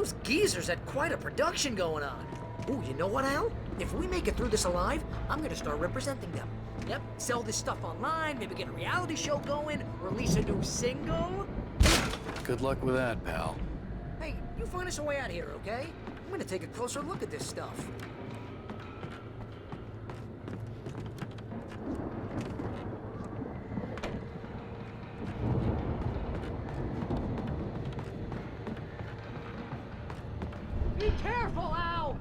Those geezers had quite a production going on. Ooh, you know what, Al? If we make it through this alive, I'm gonna start representing them. Yep, sell this stuff online, maybe get a reality show going, release a new single. Good luck with that, pal. Hey, you find us a way out of here, okay? I'm gonna take a closer look at this stuff. Be careful, Al!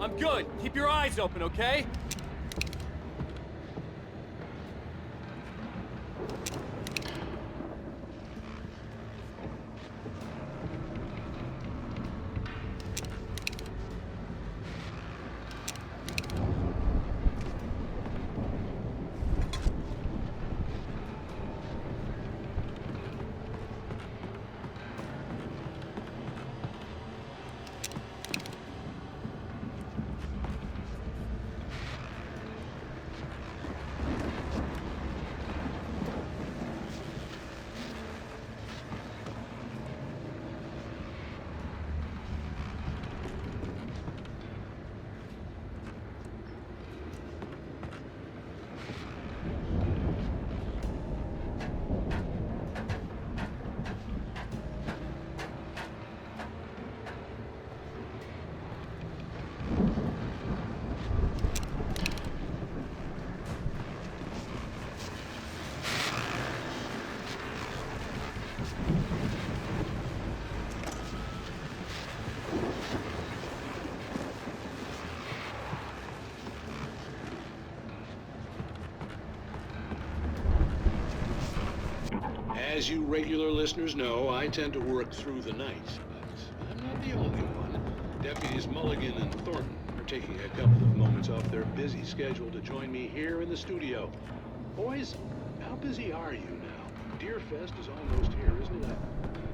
I'm good. Keep your eyes open, okay? As you regular listeners know, I tend to work through the night, but I'm not the only one. Deputies Mulligan and Thornton are taking a couple of moments off their busy schedule to join me here in the studio. Boys, how busy are you now? Deerfest is almost here, isn't it?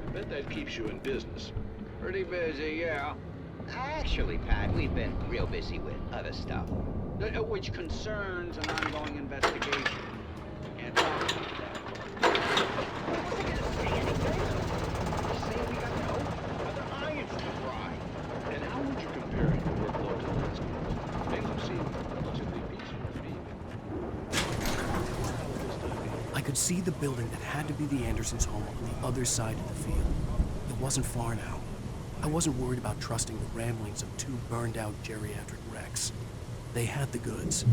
I bet that keeps you in business. Pretty busy, yeah. Actually, Pat, we've been real busy with other stuff. Which concerns an ongoing investigation. Can't talk about that. And how would you compare your workload to last year's? Things seem relatively peaceful. I could see the building that had to be the Andersons' home on the other side of the field. It wasn't far now. I wasn't worried about trusting the ramblings of two burned-out geriatric wrecks. They had the goods.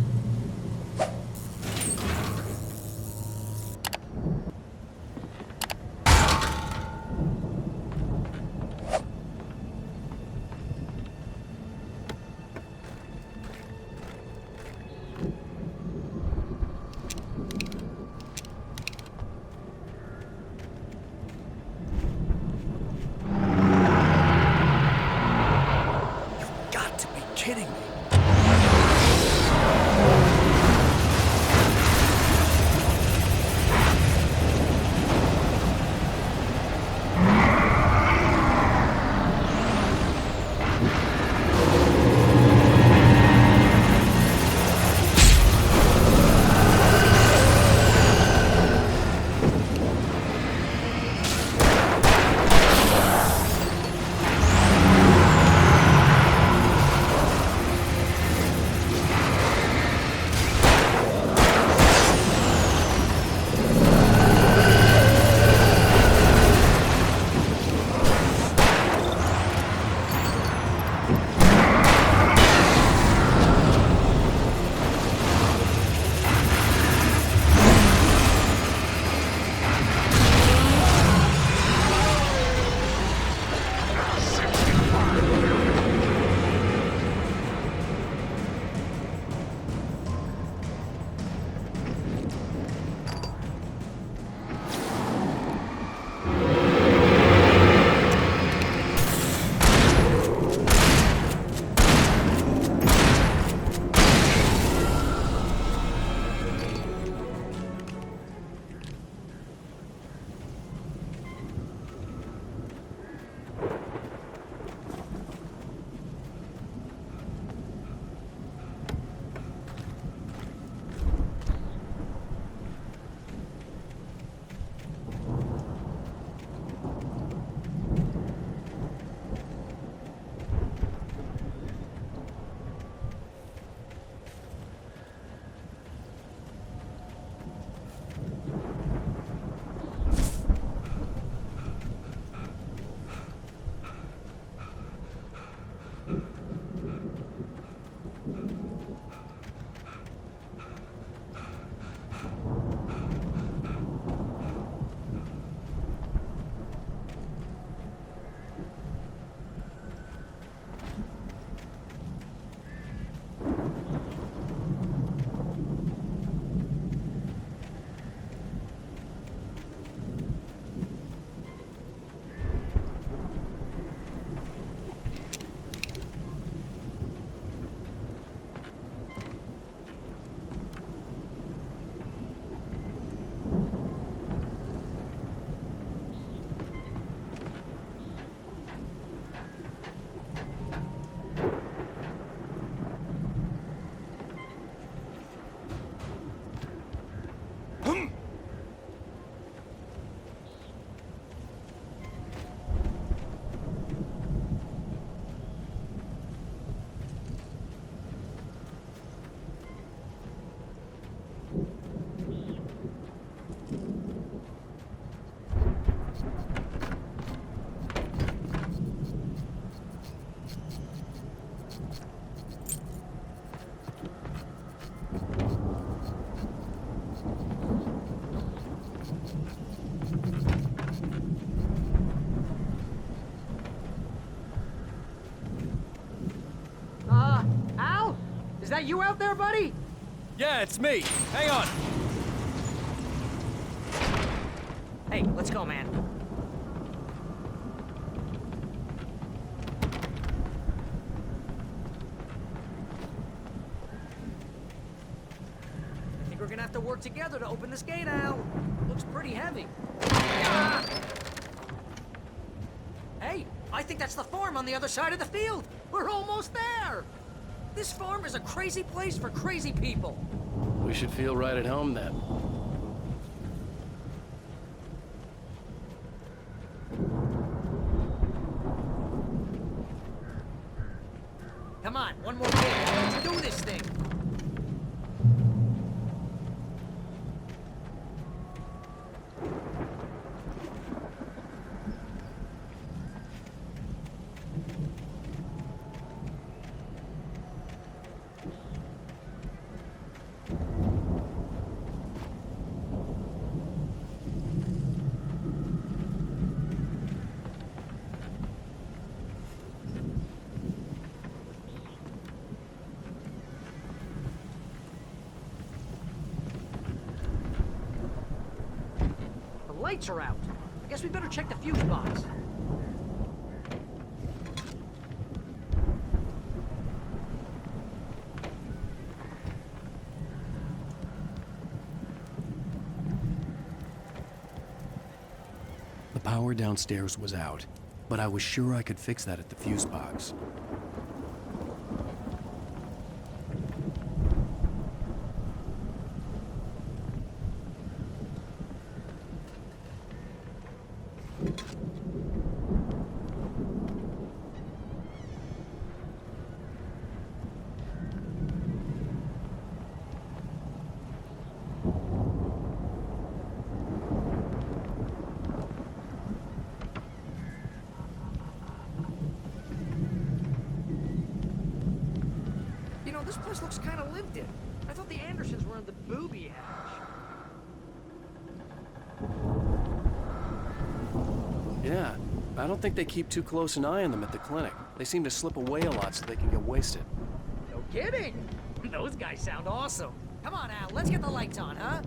Kidding me. that you out there, buddy? Yeah, it's me. Hang on. Hey, let's go, man. I think we're gonna have to work together to open this gate, Al. Looks pretty heavy. Ah! Hey, I think that's the farm on the other side of the field. We're almost there. This farm is a crazy place for crazy people. We should feel right at home then. Come on, one more gate. Let's do this thing. The lights are out. I guess we better check the fuse box. The power downstairs was out, but I was sure I could fix that at the fuse box. You know, this place looks kind of lived in. I thought the Andersons were in the booby hatch. Yeah, I don't think they keep too close an eye on them at the clinic. They seem to slip away a lot so they can get wasted. No kidding. Those guys sound awesome. Come on, Al, let's get the lights on, huh?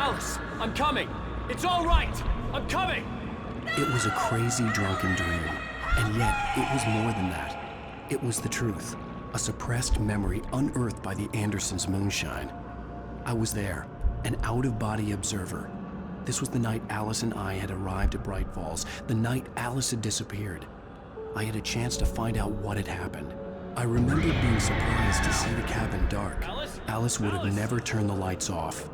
Alice, I'm coming! It's all right! I'm coming! It was a crazy drunken dream, and yet it was more than that. It was the truth, a suppressed memory unearthed by the Andersons' moonshine. I was there, an out-of-body observer. This was the night Alice and I had arrived at Bright Falls, the night Alice had disappeared. I had a chance to find out what had happened. I remembered being surprised to see the cabin dark. Alice would have never turned the lights off.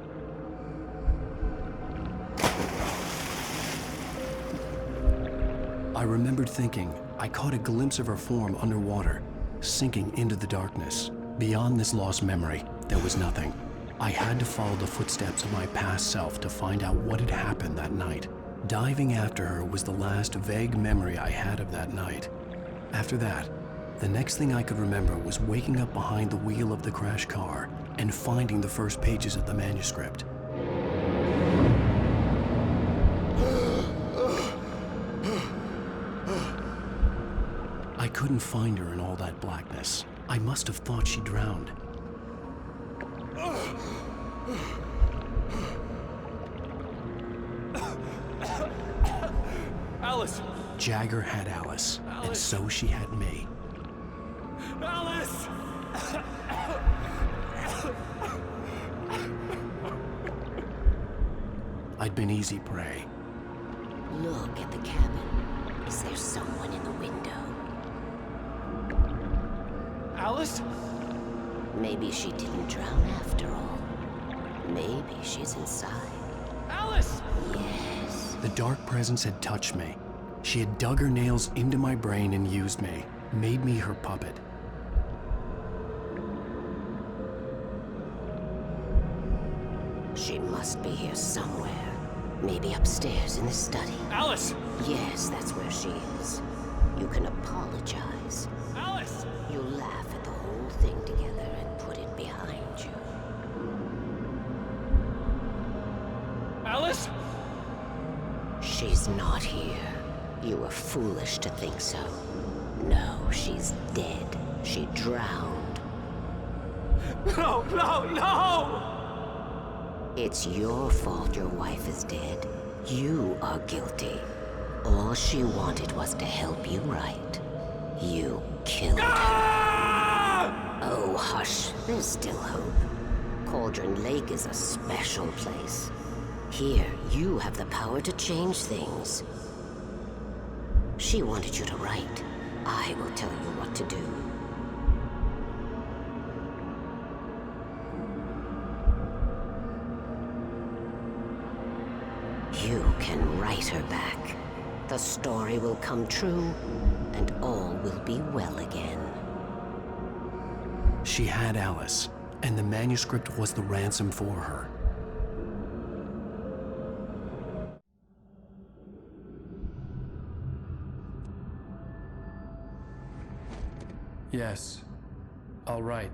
I remembered thinking I caught a glimpse of her form underwater, sinking into the darkness. Beyond this lost memory, there was nothing. I had to follow the footsteps of my past self to find out what had happened that night. Diving after her was the last vague memory I had of that night. After that, the next thing I could remember was waking up behind the wheel of the crashed car and finding the first pages of the manuscript. I couldn't find her in all that blackness. I must have thought she drowned. Alice! Jagger had Alice, and so she had me. Alice! I'd been easy prey. Look at the cabin. Is there someone in the window? Alice? Maybe she didn't drown after all. Maybe she's inside. Alice! Yes. The dark presence had touched me. She had dug her nails into my brain and used me, made me her puppet. She must be here somewhere. Maybe upstairs in the study. Alice! Yes, that's where she is. You can apologize. Alice! You laugh at the whole thing together and put it behind you. Alice? She's not here. You were foolish to think so. No, she's dead. She drowned. No, no, no! It's your fault your wife is dead. You are guilty. All she wanted was to help you right. You killed her. Oh, hush. There's still hope. Cauldron Lake is a special place. Here, you have the power to change things. She wanted you to write. I will tell you what to do. You can write her back. The story will come true, and all will be well again. She had Alice, and the manuscript was the ransom for her. Yes. All right.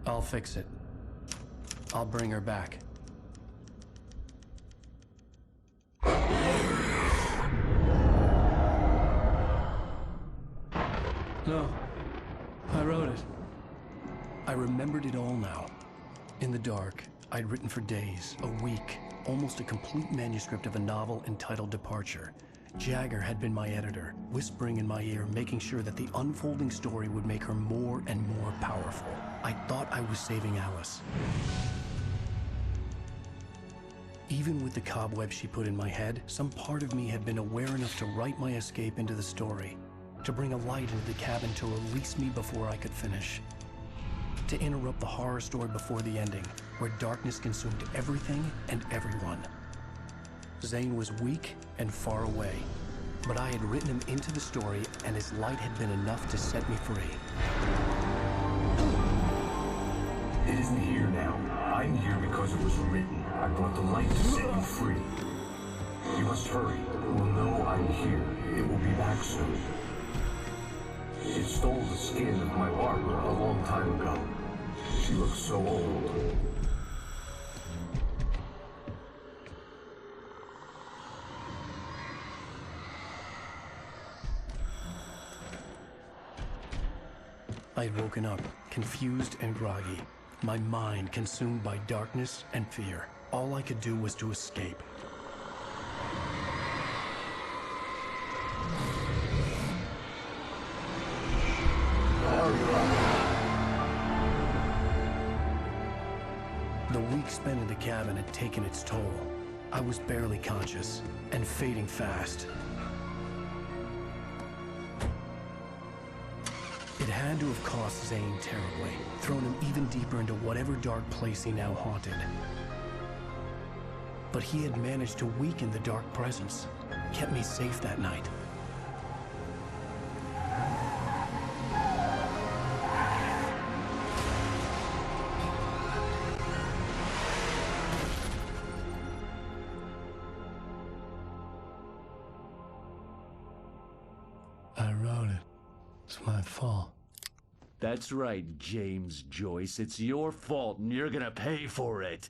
I'll fix it. I'll bring her back. No. I wrote it. I remembered it all now. In the dark, I'd written for days, a week, almost a complete manuscript of a novel entitled Departure. Jagger had been my editor, whispering in my ear, making sure that the unfolding story would make her more and more powerful. I thought I was saving Alice. Even with the cobwebs she put in my head, some part of me had been aware enough to write my escape into the story, to bring a light into the cabin to release me before I could finish, to interrupt the horror story before the ending, where darkness consumed everything and everyone. Zane was weak and far away, but I had written him into the story, and his light had been enough to set me free. It isn't here now. I'm here because it was written. I brought the light to set you free. You must hurry. We'll know I'm here. It will be back soon. It stole the skin of my Barbara a long time ago. She looks so old. I had woken up, confused and groggy, my mind consumed by darkness and fear. All I could do was to escape. The week spent in the cabin had taken its toll. I was barely conscious, and fading fast. It had to have cost Zane terribly, thrown him even deeper into whatever dark place he now haunted. But he had managed to weaken the dark presence, kept me safe that night. I wrote it. It's my fault. That's right, James Joyce. It's your fault, and you're gonna pay for it.